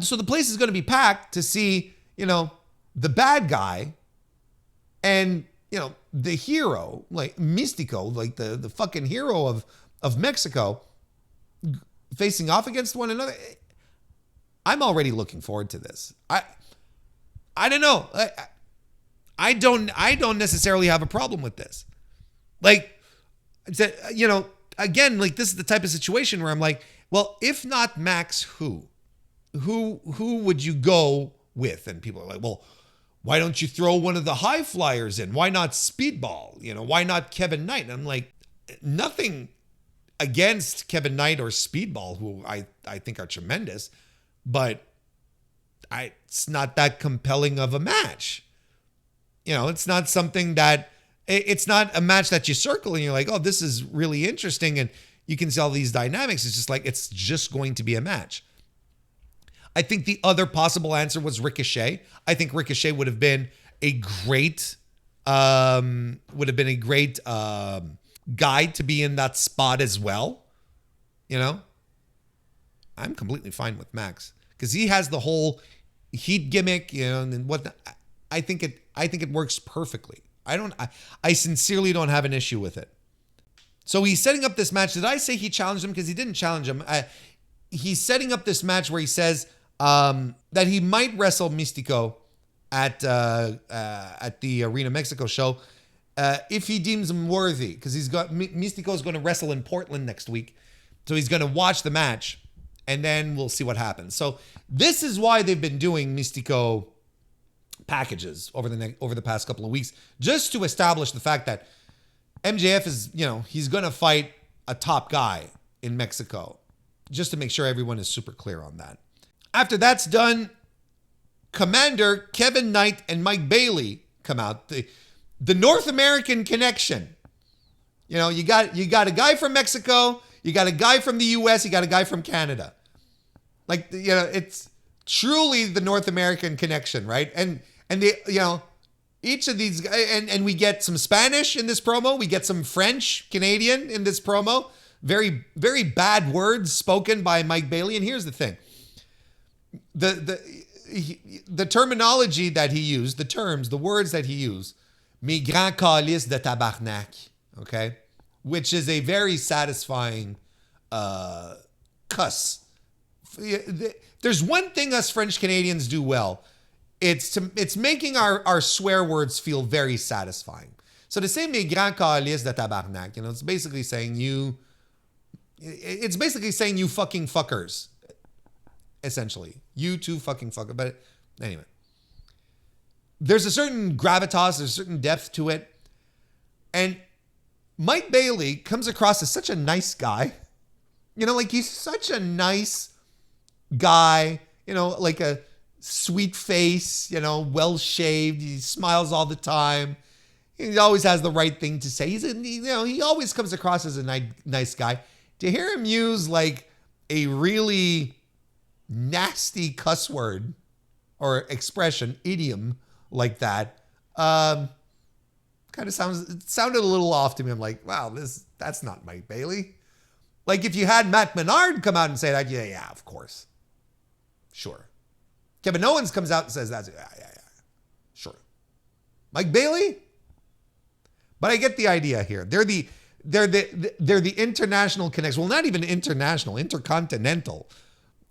So the place is going to be packed to see, the bad guy and, the hero, like Mystico, like the fucking hero of Mexico, facing off against one another. I'm already looking forward to this. I don't know. I don't necessarily have a problem with this. Again, this is the type of situation where I'm like, well, if not Max, who would you go with? And people are like, well, why don't you throw one of the high flyers in? Why not Speedball? Why not Kevin Knight? And I'm like, nothing against Kevin Knight or Speedball, who I think are tremendous, but it's not that compelling of a match. It's not something that, it's not a match that you circle and you're like, oh, this is really interesting. And you can see all these dynamics. It's just it's just going to be a match. I think the other possible answer was Ricochet. I think Ricochet would have been a great, guy to be in that spot as well. I'm completely fine with Max because he has the whole heat gimmick, and whatnot. I think it works perfectly. I sincerely don't have an issue with it. So he's setting up this match. Did I say he challenged him? Because he didn't challenge him. He's setting up this match where he says that he might wrestle Mystico at the Arena Mexico show if he deems him worthy. Because Mystico is going to wrestle in Portland next week. So he's going to watch the match, and then we'll see what happens. So this is why they've been doing Mystico packages over the past couple of weeks, just to establish the fact that MJF is, he's going to fight a top guy in Mexico, just to make sure everyone is super clear on that. After that's done, Commander, Kevin Knight, and Mike Bailey come out. The North American connection. You got a guy from Mexico, You got a guy from the US, you got a guy from Canada. Like, it's truly the North American connection, right? And each of these guys, and we get some Spanish in this promo. We get some French, Canadian in this promo. Very, very bad words spoken by Mike Bailey. And here's the thing. The terminology that he used, the words that he used, mes grands calices de tabarnak, okay? Which is a very satisfying cuss. There's one thing us French Canadians do well. It's making our swear words feel very satisfying. So to say mes grands calices de tabarnak, it's basically saying you fucking fuckers. Essentially. You two fucking fuckers. But anyway. There's a certain gravitas, there's a certain depth to it. And Mike Bailey comes across as such a nice guy. He's such a nice guy, like a sweet face, well shaved. He smiles all the time. He always has the right thing to say. He always comes across as a nice guy. To hear him use like a really nasty cuss word or expression, idiom like that, kind of sounded a little off to me. I'm like, wow, that's not Mike Bailey. Like if you had Matt Menard come out and say that, yeah, of course. Sure. Kevin Owens comes out and says that, yeah. Sure. Mike Bailey? But I get the idea here. They're the international connection. Well, not even international, intercontinental.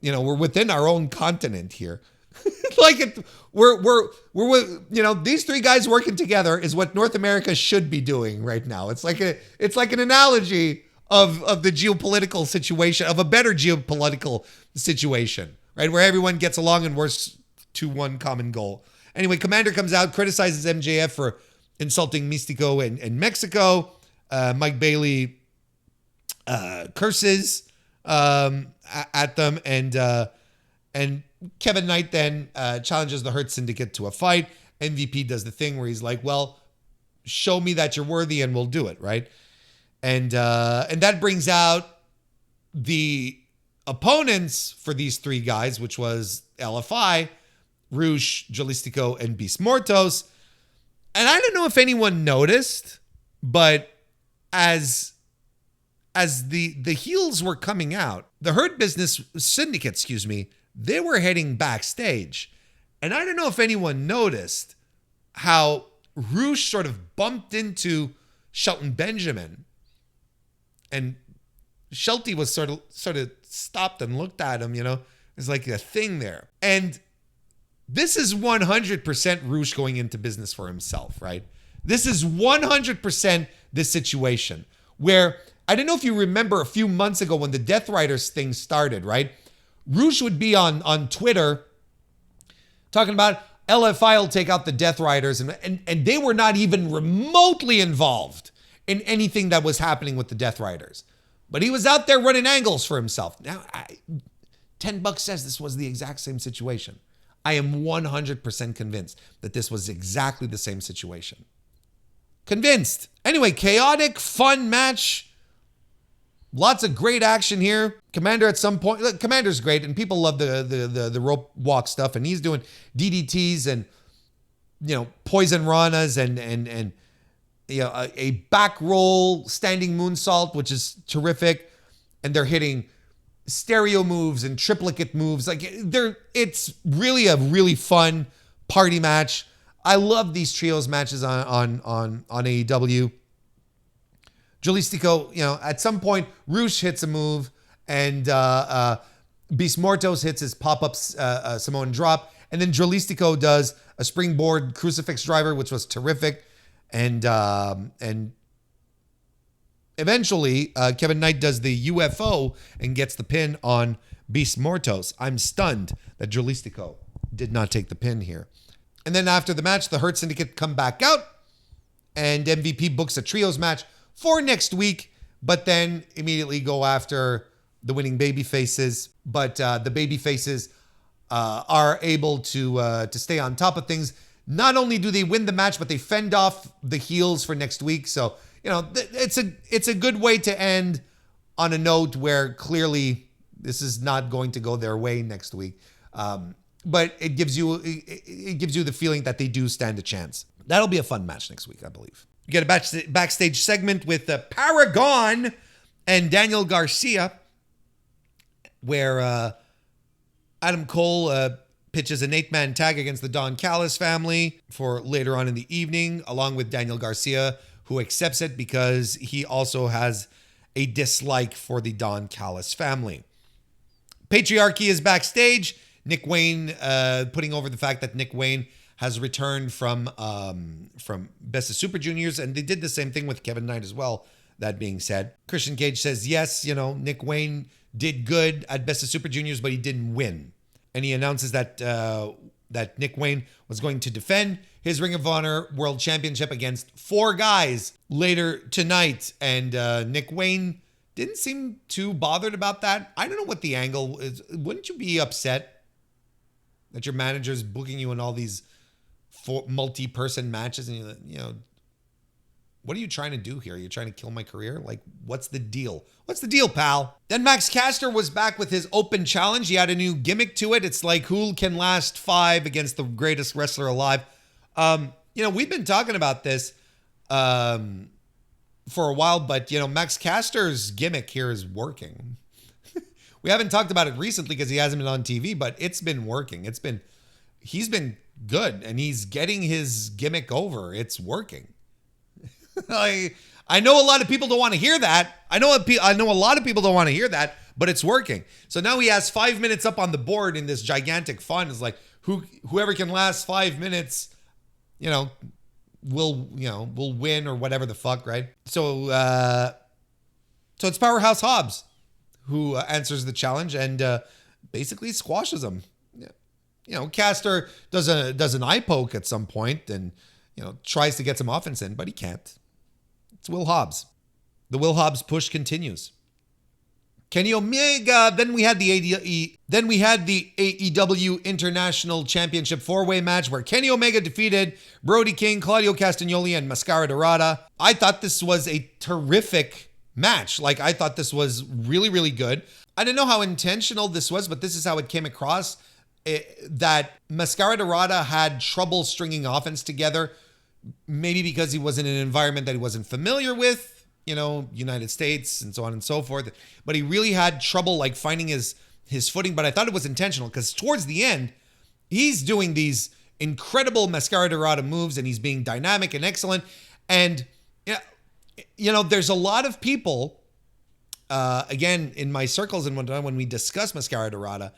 We're within our own continent here. We're these three guys working together is what North America should be doing right now. It's like an analogy of the geopolitical situation, of a better geopolitical situation, right? Where everyone gets along and works to one common goal. Anyway, Commander comes out, criticizes MJF for insulting Mystico in Mexico. Mike Bailey curses at them, and Kevin Knight then challenges the Hurt Syndicate to a fight. MVP does the thing where he's like, well, show me that you're worthy and we'll do it, right? And that brings out the opponents for these three guys, which was LFI, Rush, Jalistico, and Beast Mortos. And I don't know if anyone noticed, but as the heels were coming out, the Hurt Business Syndicate, they were heading backstage. And I don't know if anyone noticed how Rush sort of bumped into Shelton Benjamin. And Shelty was sort of stopped and looked at him, There's like a thing there. And this is 100% Rush going into business for himself, right? This is 100% this situation where, I don't know if you remember a few months ago when the Death Riders thing started, right? Rush would be on Twitter talking about LFI will take out the Death Riders, and they were not even remotely involved in anything that was happening with the Death Riders. But he was out there running angles for himself. Now, $10 says this was the exact same situation. I am 100% convinced that this was exactly the same situation. Convinced. Anyway, chaotic, fun match. Lots of great action here. Commander at some point, look, Commander's great, and people love the rope walk stuff, and he's doing DDTs and poison ranas and a back roll standing moonsault, which is terrific, and they're hitting stereo moves and triplicate moves. It's really a really fun party match. I love these trios matches on AEW. Jalistico, at some point, Rush hits a move, and Beast Mortos hits his pop-up Samoan drop, and then Jalistico does a springboard crucifix driver, which was terrific, and eventually Kevin Knight does the UFO and gets the pin on Beast Mortos. I'm stunned that Jalistico did not take the pin here. And then after the match, the Hurt Syndicate come back out, and MVP books a trios match for next week, but then immediately go after the winning baby faces. But the baby faces are able to stay on top of things. Not only do they win the match, but they fend off the heels for next week. So, it's a good way to end on a note where clearly this is not going to go their way next week. But it gives you the feeling that they do stand a chance. That'll be a fun match next week, I believe. You get a backstage segment with Paragon and Daniel Garcia, where Adam Cole pitches an 8-man tag against the Don Callis family for later on in the evening, along with Daniel Garcia, who accepts it because he also has a dislike for the Don Callis family. Patriarchy is backstage. Nick Wayne putting over the fact that Nick Wayne has returned from Best of Super Juniors, and they did the same thing with Kevin Knight as well. That being said, Christian Cage says, yes, Nick Wayne did good at Best of Super Juniors, but he didn't win. And he announces that that Nick Wayne was going to defend his Ring of Honor World Championship against 4 guys later tonight. And Nick Wayne didn't seem too bothered about that. I don't know what the angle is. Wouldn't you be upset that your manager's booking you in all these multi-person matches, and what are you trying to do here? You're trying to kill my career? Like, what's the deal? What's the deal, pal? Then Max Caster was back with his open challenge. He had a new gimmick to it. It's like, who can last 5 against the greatest wrestler alive? We've been talking about this for a while, but Max Caster's gimmick here is working. We haven't talked about it recently because he hasn't been on TV, but it's been working. He's been good, and he's getting his gimmick over. It's working. I know a lot of people don't want to hear that. I know a lot of people don't want to hear that, but it's working. So now he has 5 minutes up on the board in this gigantic fund. It's like whoever can last 5 minutes, will win or whatever the fuck, right? So it's Powerhouse Hobbs who answers the challenge and basically squashes him. Caster does an eye poke at some point and tries to get some offense in, but he can't. It's Will Hobbs. The Will Hobbs push continues. Kenny Omega. Then we had the AEW International Championship 4-way match where Kenny Omega defeated Brody King, Claudio Castagnoli, and Mascara Dorada. I thought this was a terrific match. Like, I thought this was really, really good. I don't know how intentional this was, but this is how it came across. That Mascara Dorada had trouble stringing offense together, maybe because he was in an environment that he wasn't familiar with, United States and so on and so forth. But he really had trouble like finding his footing. But I thought it was intentional because towards the end, he's doing these incredible Mascara Dorada moves and he's being dynamic and excellent. And there's a lot of people, again, in my circles and when we discuss Mascara Dorada,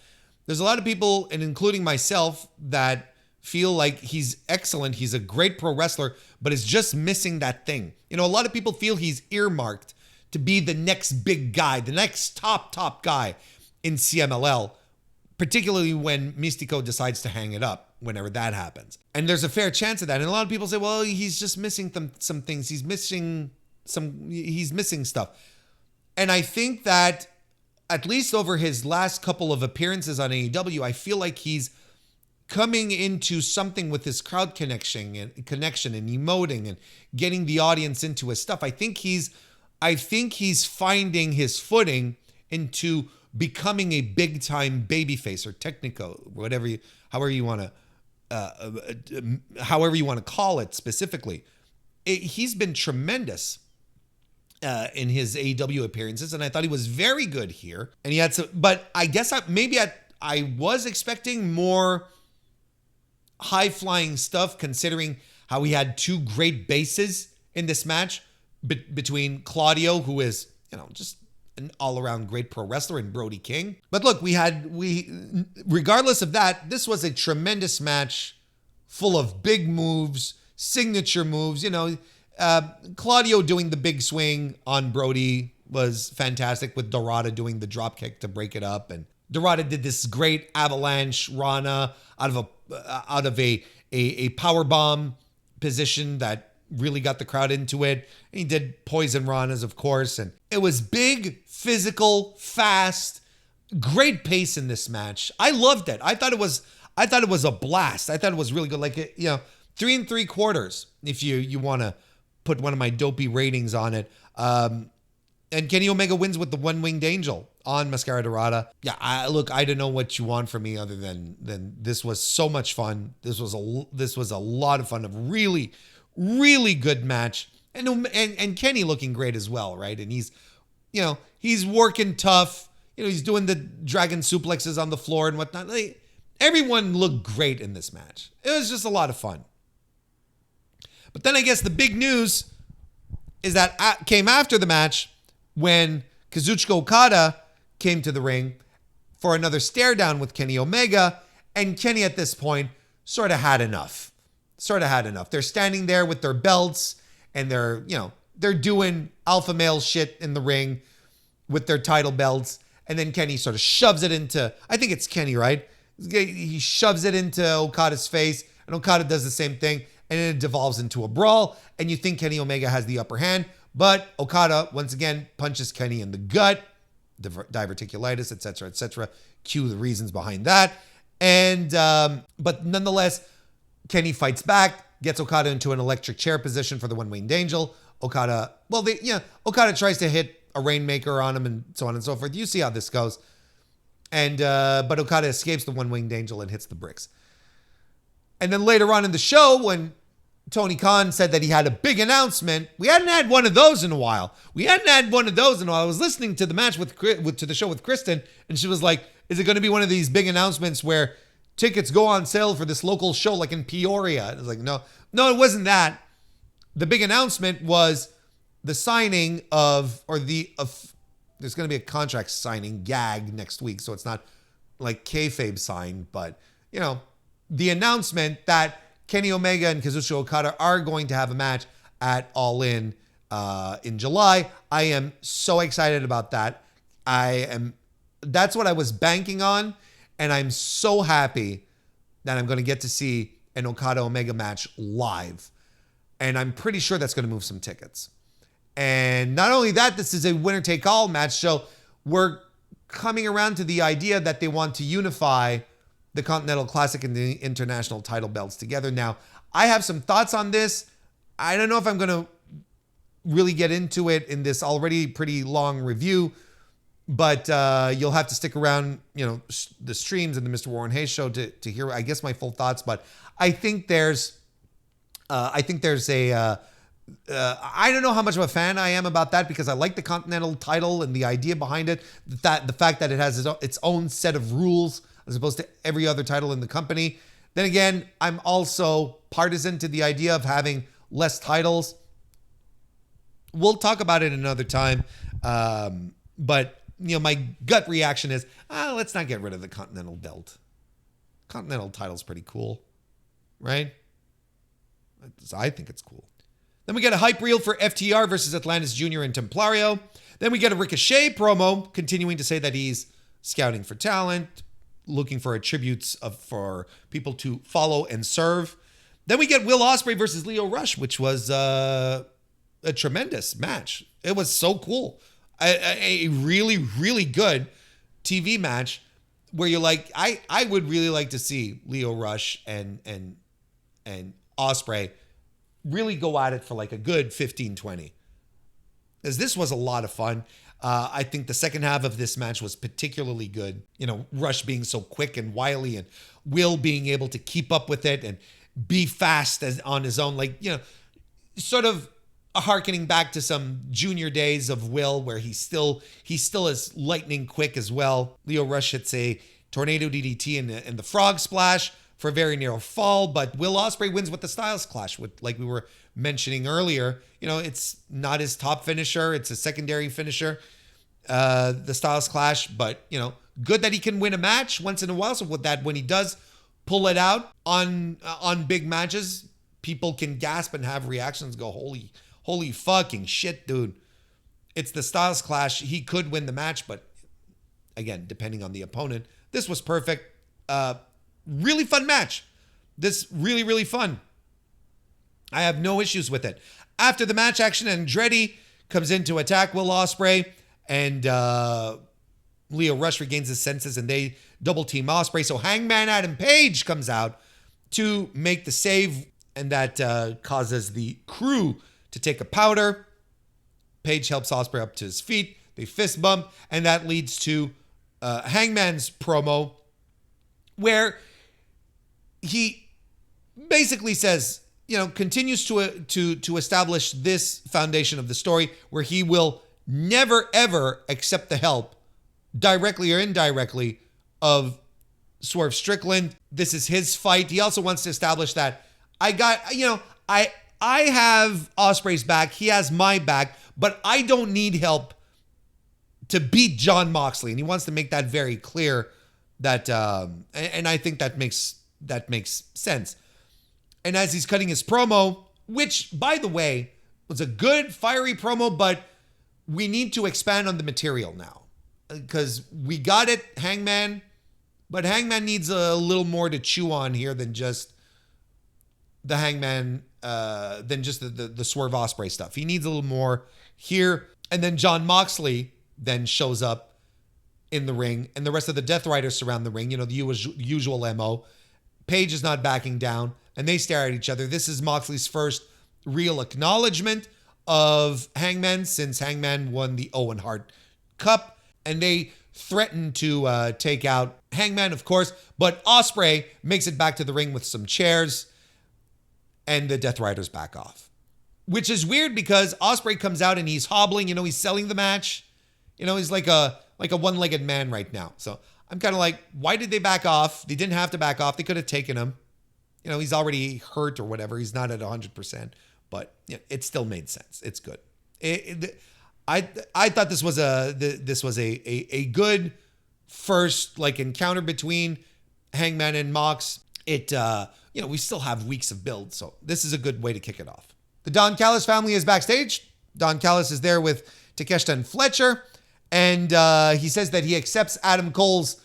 there's a lot of people, and including myself, that feel like he's excellent. He's a great pro wrestler, but is just missing that thing. A lot of people feel he's earmarked to be the next big guy, the next top guy in CMLL, particularly when Mystico decides to hang it up, whenever that happens. And there's a fair chance of that. And a lot of people say, well, he's just missing some things. He's missing stuff. And I think that at least over his last couple of appearances on AEW, I feel like he's coming into something with his crowd connection and emoting and getting the audience into his stuff. I think he's finding his footing into becoming a big time babyface or technico, however you want to call it specifically. He's been tremendous in his AEW appearances, and I thought he was very good here. And he had some, but I guess I was expecting more high-flying stuff, considering how he had 2 great bases in this match between Claudio, who is, just an all-around great pro wrestler, and Brody King. But look, regardless of that, this was a tremendous match full of big moves, signature moves. Claudio doing the big swing on Brody was fantastic, with Dorada doing the drop kick to break it up. And Dorada did this great avalanche Rana out of a power bomb position that really got the crowd into it. And he did poison Ranas, of course, and it was big, physical, fast, great pace in this match. I loved it. I thought it was a blast. I thought it was really good. Like 3 3/4 if you want to put one of my dopey ratings on it. And Kenny Omega wins with the one-winged angel on Mascara Dorada. Yeah, I don't know what you want from me other than this was so much fun. This was a lot of fun. A really, really good match. And Kenny looking great as well, right? And he's working tough. He's doing the dragon suplexes on the floor and whatnot. Everyone looked great in this match. It was just a lot of fun. But then I guess the big news is that came after the match when Kazuchika Okada came to the ring for another stare down with Kenny Omega. And Kenny at this point sort of had enough. They're standing there with their belts and they're doing alpha male shit in the ring with their title belts. And then Kenny sort of shoves it into, I think it's Kenny, right? He shoves it into Okada's face, and Okada does the same thing, and then it devolves into a brawl, and you think Kenny Omega has the upper hand, but Okada, once again, punches Kenny in the gut, diverticulitis, etc. Cue the reasons behind that. And, but nonetheless, Kenny fights back, gets Okada into an electric chair position for the one-winged angel. Okada tries to hit a Rainmaker on him and so on and so forth. You see how this goes. And but Okada escapes the one-winged angel and hits the bricks. And then later on in the show, when Tony Khan said that he had a big announcement, we hadn't had one of those in a while. I was listening to the match to the show with Kristen, and she was like, "Is it going to be one of these big announcements where tickets go on sale for this local show like in Peoria?" And I was like, no, it wasn't that. The big announcement was the signing there's going to be a contract signing gag next week. So it's not like kayfabe signed, but the announcement that Kenny Omega and Kazuchika Okada are going to have a match at All In July. I am so excited about that. That's what I was banking on. And I'm so happy that I'm going to get to see an Okada Omega match live. And I'm pretty sure that's going to move some tickets. And not only that, this is a winner-take-all match. So we're coming around to the idea that they want to unify the Continental Classic and the International title belts together. Now, I have some thoughts on this. I don't know if I'm going to really get into it in this already pretty long review, but you'll have to stick around, the streams and the MrWarrenHayes show to hear, I guess, my full thoughts. But I think there's a... I don't know how much of a fan I am about that because I like the Continental title and the idea behind it. The fact that it has its own set of rules as opposed to every other title in the company. Then again, I'm also partisan to the idea of having less titles. We'll talk about it another time. But my gut reaction is, let's not get rid of the Continental belt. Continental title's pretty cool, right? I think it's cool. Then we get a hype reel for FTR versus Atlantis Jr. and Templario. Then we get a Ricochet promo continuing to say that he's scouting for talent, looking for attributes for people to follow and serve. Then we get Will Ospreay versus Lio Rush, which was a tremendous match. It was so cool. A really, really good TV match where you're like, I would really like to see Lio Rush and Ospreay really go at it for like a good 15-20. Because this was a lot of fun. I think the second half of this match was particularly good. Rush being so quick and wily and Will being able to keep up with it and be fast on his own. Sort of hearkening back to some junior days of Will where he's still as lightning quick as well. Lio Rush hits a tornado DDT and the frog splash for a very narrow fall, but Will Ospreay wins with the Styles Clash, like we were mentioning earlier. It's not his top finisher; it's a secondary finisher, the Styles Clash. But good that he can win a match once in a while. So with that, when he does pull it out on big matches, people can gasp and have reactions. Go, holy fucking shit, dude! It's the Styles Clash. He could win the match, but again, depending on the opponent, this was perfect. Really fun match. This really, really fun. I have no issues with it. After the match action, Andretti comes in to attack Will Ospreay, and Lio Rush regains his senses, and they double team Ospreay. So Hangman Adam Page comes out to make the save, and that causes the crew to take a powder. Page helps Ospreay up to his feet. They fist bump, and that leads to Hangman's promo, where he basically says, continues to establish this foundation of the story where he will never ever accept the help, directly or indirectly, of Swerve Strickland. This is his fight. He also wants to establish that I have Ospreay's back. He has my back, but I don't need help to beat Jon Moxley. And he wants to make that very clear that, and I think that makes sense. And as he's cutting his promo, which, by the way, was a good, fiery promo, but we need to expand on the material now. Because we got it, Hangman, but Hangman needs a little more to chew on here than just the Hangman, than just the Swerve Ospreay stuff. He needs a little more here. And then Jon Moxley then shows up in the ring, and the rest of the Death Riders surround the ring, the usual MO. Page is not backing down, and they stare at each other. This is Moxley's first real acknowledgement of Hangman since Hangman won the Owen Hart Cup, and they threaten to take out Hangman, of course, but Ospreay makes it back to the ring with some chairs, and the Death Riders back off. Which is weird because Ospreay comes out and he's hobbling, he's selling the match. He's like a one-legged man right now. So I'm kind of like, why did they back off? They didn't have to back off. They could have taken him. He's already hurt or whatever. He's not at 100%, but it still made sense. It's good. I thought this was a good first encounter between Hangman and Mox. We still have weeks of build, so this is a good way to kick it off. The Don Callis family is backstage. Don Callis is there with Takeshita and Fletcher, and he says that he accepts Adam Cole's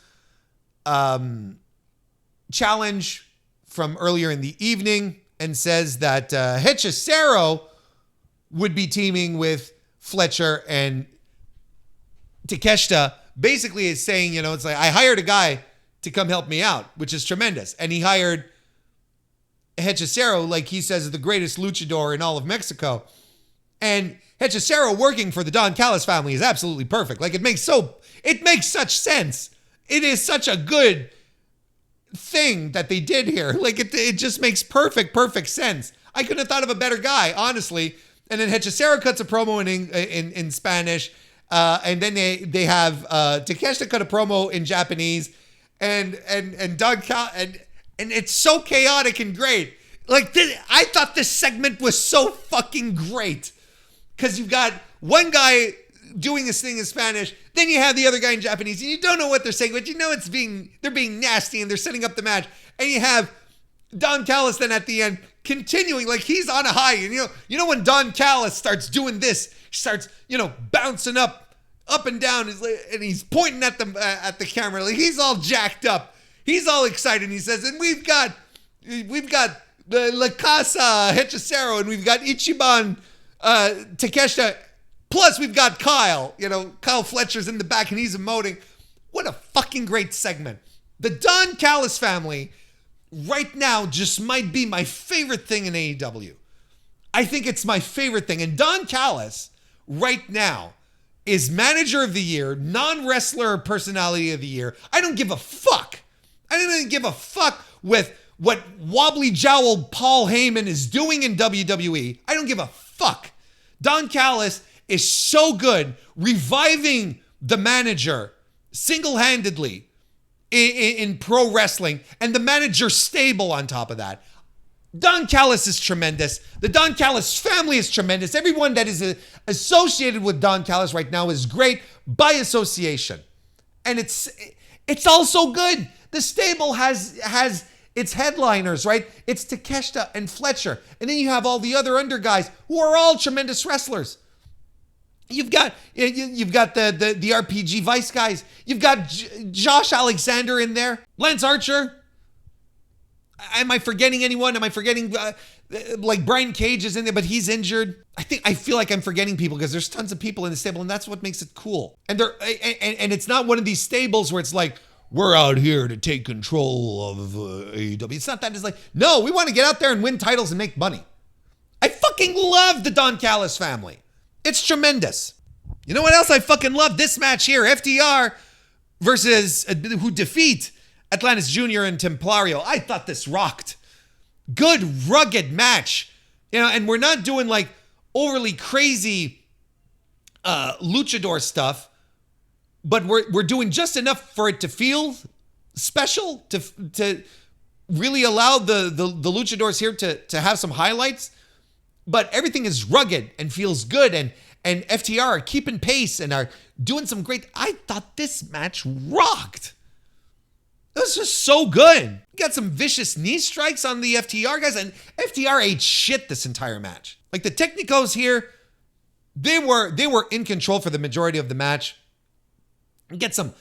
challenge from earlier in the evening and says that Hechicero would be teaming with Fletcher, and Takeshita basically is saying, it's like, I hired a guy to come help me out, which is tremendous. And he hired Hechicero, like he says, is the greatest luchador in all of Mexico. And Hechicero working for the Don Callis family is absolutely perfect. It makes such sense. It is such a good thing that they did here. It just makes perfect sense. I couldn't have thought of a better guy, honestly. And then Hechicero cuts a promo in Spanish. And then they have Takeshita cut a promo in Japanese. And Don Callis, and it's so chaotic and great. I thought this segment was so fucking great. Because you've got one guy doing this thing in Spanish, then you have the other guy in Japanese, and you don't know what they're saying, but they're being nasty and they're setting up the match. And you have Don Callis then at the end continuing, he's on a high. And you know when Don Callis starts doing this, he starts, bouncing up and down, and he's pointing at the camera, he's all jacked up. He's all excited. And he says, and we've got the La Casa Hechicero, and we've got Ichiban Takeshita, plus we've got Kyle. Kyle Fletcher's in the back and he's emoting. What a fucking great segment. The Don Callis family right now just might be my favorite thing in AEW. I think it's my favorite thing. And Don Callis right now is manager of the year, non-wrestler personality of the year. I don't give a fuck. I don't even give a fuck with what wobbly jowl Paul Heyman is doing in WWE. I don't give a fuck. Don Callis is so good reviving the manager single-handedly in pro wrestling, and the manager stable on top of that. Don Callis is tremendous. The Don Callis family is tremendous. Everyone that is associated with Don Callis right now is great by association. And it's also good. The stable has its headliners, right? It's Takeshita and Fletcher. And then you have all the other under guys who are all tremendous wrestlers. You've got the RPG Vice guys. You've got Josh Alexander in there. Lance Archer. Am I forgetting anyone? Am I forgetting Brian Cage is in there, but he's injured? I feel like I'm forgetting people because there's tons of people in the stable, and that's what makes it cool. And it's not one of these stables where it's like, we're out here to take control of AEW. It's not that. It's like, no, we want to get out there and win titles and make money. I fucking love the Don Callis family. It's tremendous. You know what else I fucking love? This match here, FTR versus who defeat Atlantis Jr. and Templario. I thought this rocked. Good, rugged match. You know, and we're not doing like overly crazy luchador stuff, but we're doing just enough for it to feel special, to really allow the luchadors here to have some highlights. But everything is rugged and feels good, and FTR are keeping pace and are doing some great. I thought this match rocked. It was just so good. You got some vicious knee strikes on the FTR guys, and FTR ate shit this entire match. Like the Technicos here, they were in control for the majority of the match. You get some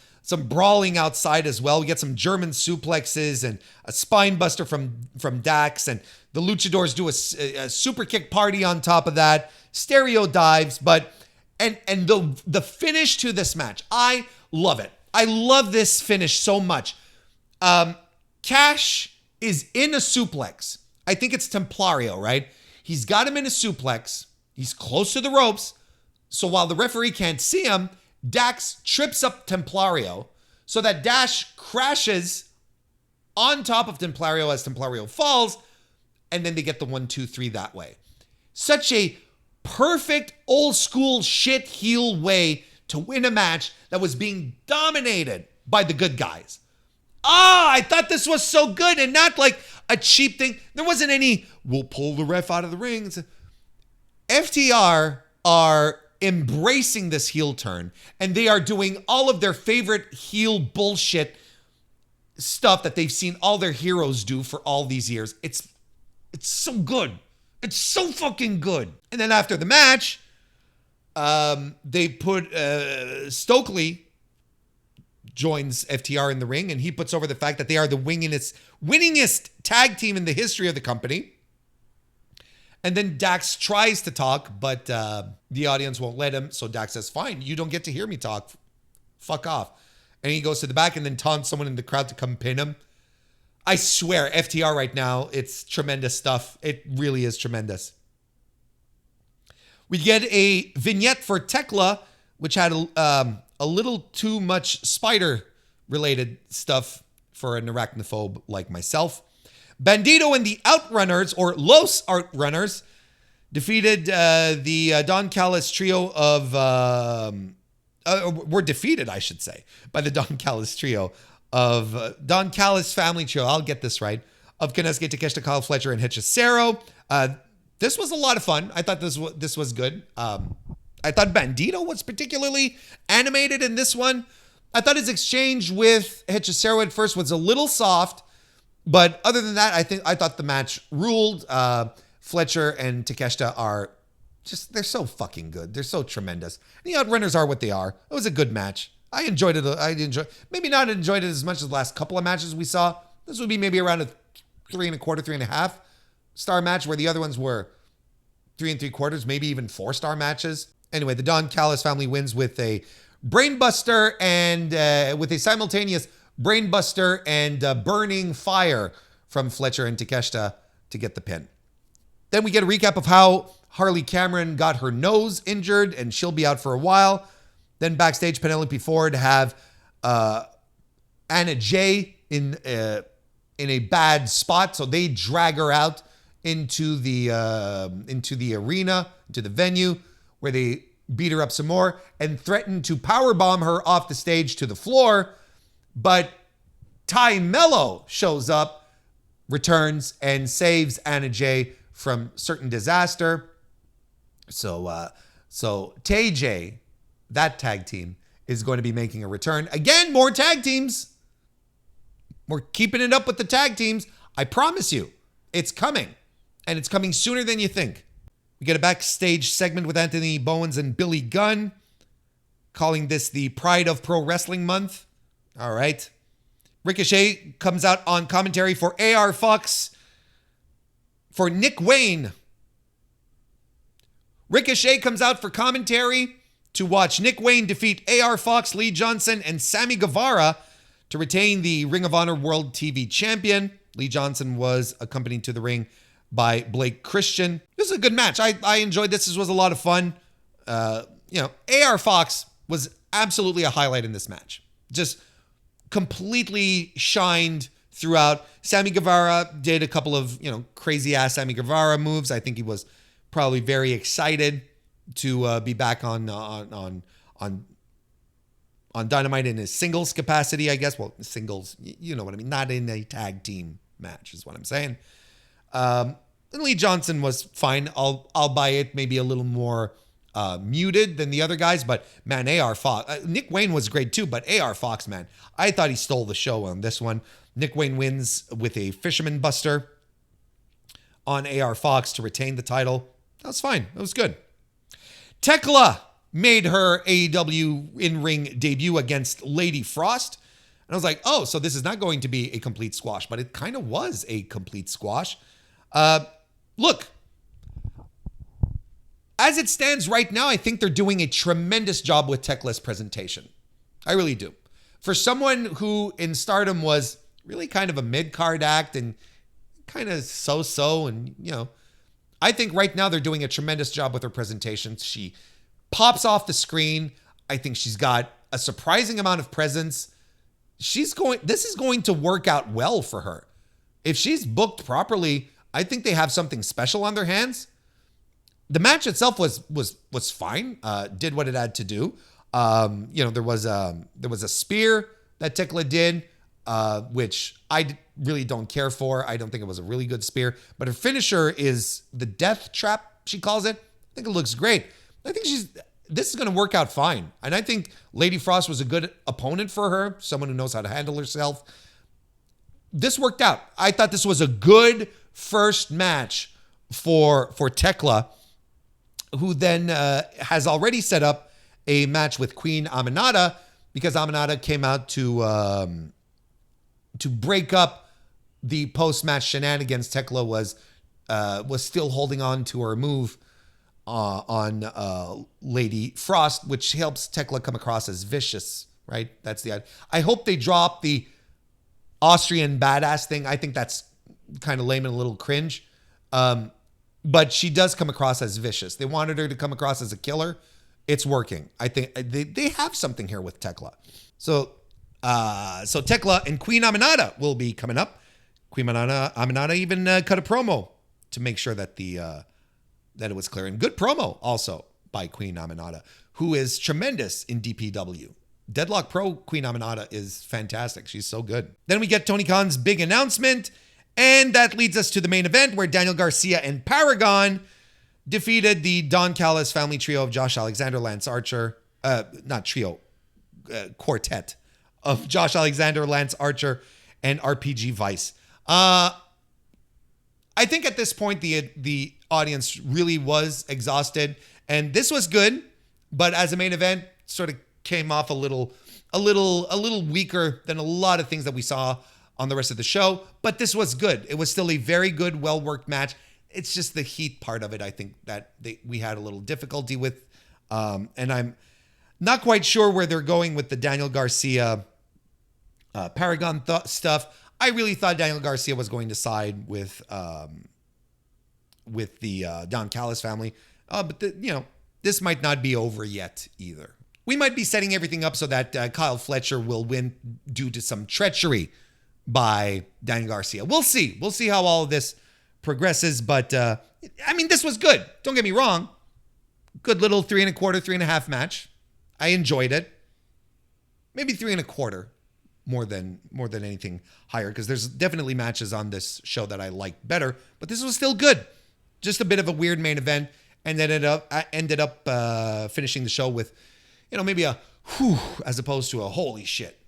brawling outside as well. We get some German suplexes and a spine buster from Dax, and the luchadors do a super kick party on top of that. Stereo dives, but and the finish to this match, I love it. I love this finish so much. Cash is in a suplex. I think it's Templario, right? He's got him in a suplex. He's close to the ropes. So while the referee can't see him, Dax trips up Templario so that Dash crashes on top of Templario as Templario falls, and then they get the 1, 2, 3 that way. Such a perfect old school shit heel way to win a match that was being dominated by the good guys. I thought this was so good and not like a cheap thing. There wasn't any, we'll pull the ref out of the ring. FTR are embracing this heel turn, and they are doing all of their favorite heel bullshit stuff that they've seen all their heroes do for all these years. It's so good. It's so fucking good. And then after the match, they put Stokely joins FTR in the ring, and he puts over the fact that they are the winningest tag team in the history of the company. And then Dax tries to talk, but the audience won't let him. So Dax says, fine, you don't get to hear me talk. Fuck off. And he goes to the back and then taunts someone in the crowd to come pin him. I swear, FTR right now, it's tremendous stuff. It really is tremendous. We get a vignette for Tekla, which had a little too much spider-related stuff for an arachnophobe like myself. Bandito and the Outrunners, or Los Outrunners, defeated the Don Callis trio of... were defeated, I should say, by the Don Callis trio of... Don Callis family trio, I'll get this right, of Konosuke Takeshita, Kyle Fletcher, and Hechicero. This was a lot of fun. I thought this was good. I thought Bandito was particularly animated in this one. I thought his exchange with Hechicero at first was a little soft, but other than that, I thought the match ruled. Fletcher and Takeshita are just, they're so fucking good. They're so tremendous. And the Outrunners are what they are. It was a good match. I enjoyed it. Maybe not enjoyed it as much as the last couple of matches we saw. This would be maybe around a 3.25, 3.5 star match, where the other ones were 3 3/4, maybe even 4-star matches. Anyway, the Don Callis family wins with a brainbuster and with a simultaneous brainbuster and burning fire from Fletcher and Takeshita to get the pin. Then we get a recap of how Harley Cameron got her nose injured and she'll be out for a while. Then backstage, Penelope Ford have Anna Jay in a bad spot, so they drag her out into the arena, into the venue, where they beat her up some more and threaten to powerbomb her off the stage to the floor. But Ty Mello shows up, returns, and saves Anna Jay from certain disaster. So Tay J, that tag team, is going to be making a return. Again, more tag teams. We're keeping it up with the tag teams. I promise you, it's coming. And it's coming sooner than you think. We get a backstage segment with Anthony Bowens and Billy Gunn, calling this the Pride of Pro Wrestling Month. All right. Ricochet comes out on commentary for AR Fox for Nick Wayne. Ricochet comes out for commentary to watch Nick Wayne defeat AR Fox, Lee Johnson, and Sammy Guevara to retain the Ring of Honor World TV Champion. Lee Johnson was accompanied to the ring by Blake Christian. This is a good match. I enjoyed this. This was a lot of fun. AR Fox was absolutely a highlight in this match. Just completely shined throughout. Sammy Guevara did a couple of, crazy ass Sammy Guevara moves. I think he was probably very excited to be back on Dynamite in his singles capacity, I guess. Well, singles, you know what I mean. Not in a tag team match is what I'm saying. And Lee Johnson was fine. I'll buy it. Maybe a little more muted than the other guys, but man, AR Fox, Nick Wayne was great too, but AR Fox, man, I thought he stole the show on this one. Nick Wayne wins with a Fisherman Buster on AR Fox to retain the title. That was fine. That was good. Tekla made her AEW in-ring debut against Lady Frost. And I was like, oh, so this is not going to be a complete squash, but it kind of was a complete squash. Look, as it stands right now, I think they're doing a tremendous job with Tekla's presentation. I really do. For someone who in Stardom was really kind of a mid-card act and kind of so-so, and, I think right now they're doing a tremendous job with her presentation. She pops off the screen. I think she's got a surprising amount of presence. This is going to work out well for her. If she's booked properly, I think they have something special on their hands. The match itself was fine. Did what it had to do. There was a spear that Tekla did, which I really don't care for. I don't think it was a really good spear. But her finisher is the death trap, she calls it. I think it looks great. I think this is going to work out fine. And I think Lady Frost was a good opponent for her, someone who knows how to handle herself. This worked out. I thought this was a good first match for Tekla, who then has already set up a match with Queen Aminata, because Aminata came out to break up the post-match shenanigans. Tekla was still holding on to her move on Lady Frost, which helps Tekla come across as vicious, right? That's the idea. I hope they drop the Austrian badass thing. I think that's kind of lame and a little cringe. But she does come across as vicious. They wanted her to come across as a killer. It's working. I think they have something here with Tekla. So Tekla and Queen Aminata will be coming up. Queen Aminata even cut a promo to make sure that that it was clear. And good promo also by Queen Aminata, who is tremendous in DPW. Deadlock Pro Queen Aminata is fantastic. She's so good. Then we get Tony Khan's big announcement. And that leads us to the main event, where Daniel Garcia and Paragon defeated the Don Callis family trio of Josh Alexander, Lance Archer, quartet of Josh Alexander, Lance Archer, and RPG Vice. I think at this point, the audience really was exhausted, and this was good, but as a main event, sort of came off a little weaker than a lot of things that we saw on the rest of the show, but this was good. It was still a very good, well-worked match. It's just the heat part of it, I think, that we had a little difficulty with. And I'm not quite sure where they're going with the Daniel Garcia Paragon stuff. I really thought Daniel Garcia was going to side with the Don Callis family. But this might not be over yet either. We might be setting everything up so that Kyle Fletcher will win due to some treachery by Daniel Garcia. We'll see. We'll see how all of this progresses. But, this was good. Don't get me wrong. Good little 3 1/4, 3.5 match. I enjoyed it. Maybe 3 1/4 more than anything higher, because there's definitely matches on this show that I like better. But this was still good. Just a bit of a weird main event. And I ended up finishing the show with, maybe a whew as opposed to a holy shit,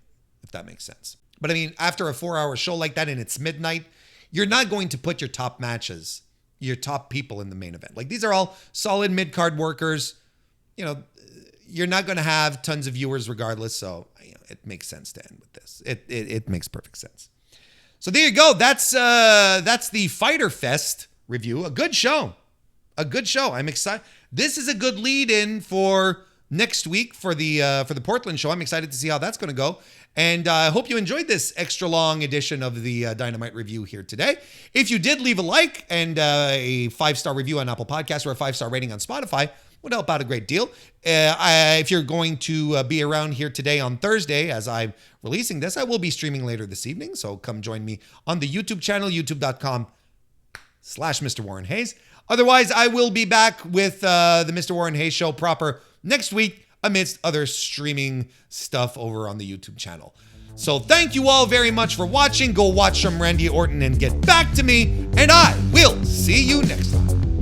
if that makes sense. But after a 4-hour show like that and it's midnight, you're not going to put your top matches, your top people in the main event. Like, these are all solid mid-card workers. You're not going to have tons of viewers regardless. So it makes sense to end with this. It makes perfect sense. So there you go. That's the Fyter Fest review. A good show. I'm excited. This is a good lead in for next week for the Portland show. I'm excited to see how that's going to go. And I hope you enjoyed this extra long edition of the Dynamite review here today. If you did, leave a like and a 5-star review on Apple Podcasts or a 5-star rating on Spotify. would help out a great deal. If you're going to be around here today on Thursday, as I'm releasing this, I will be streaming later this evening. So come join me on the YouTube channel, youtube.com/MrWarrenHayes. Otherwise, I will be back with the Mr. Warren Hayes Show proper next week amidst other streaming stuff over on the YouTube channel. So thank you all very much for watching. Go watch some Randy Orton and get back to me, and I will see you next time.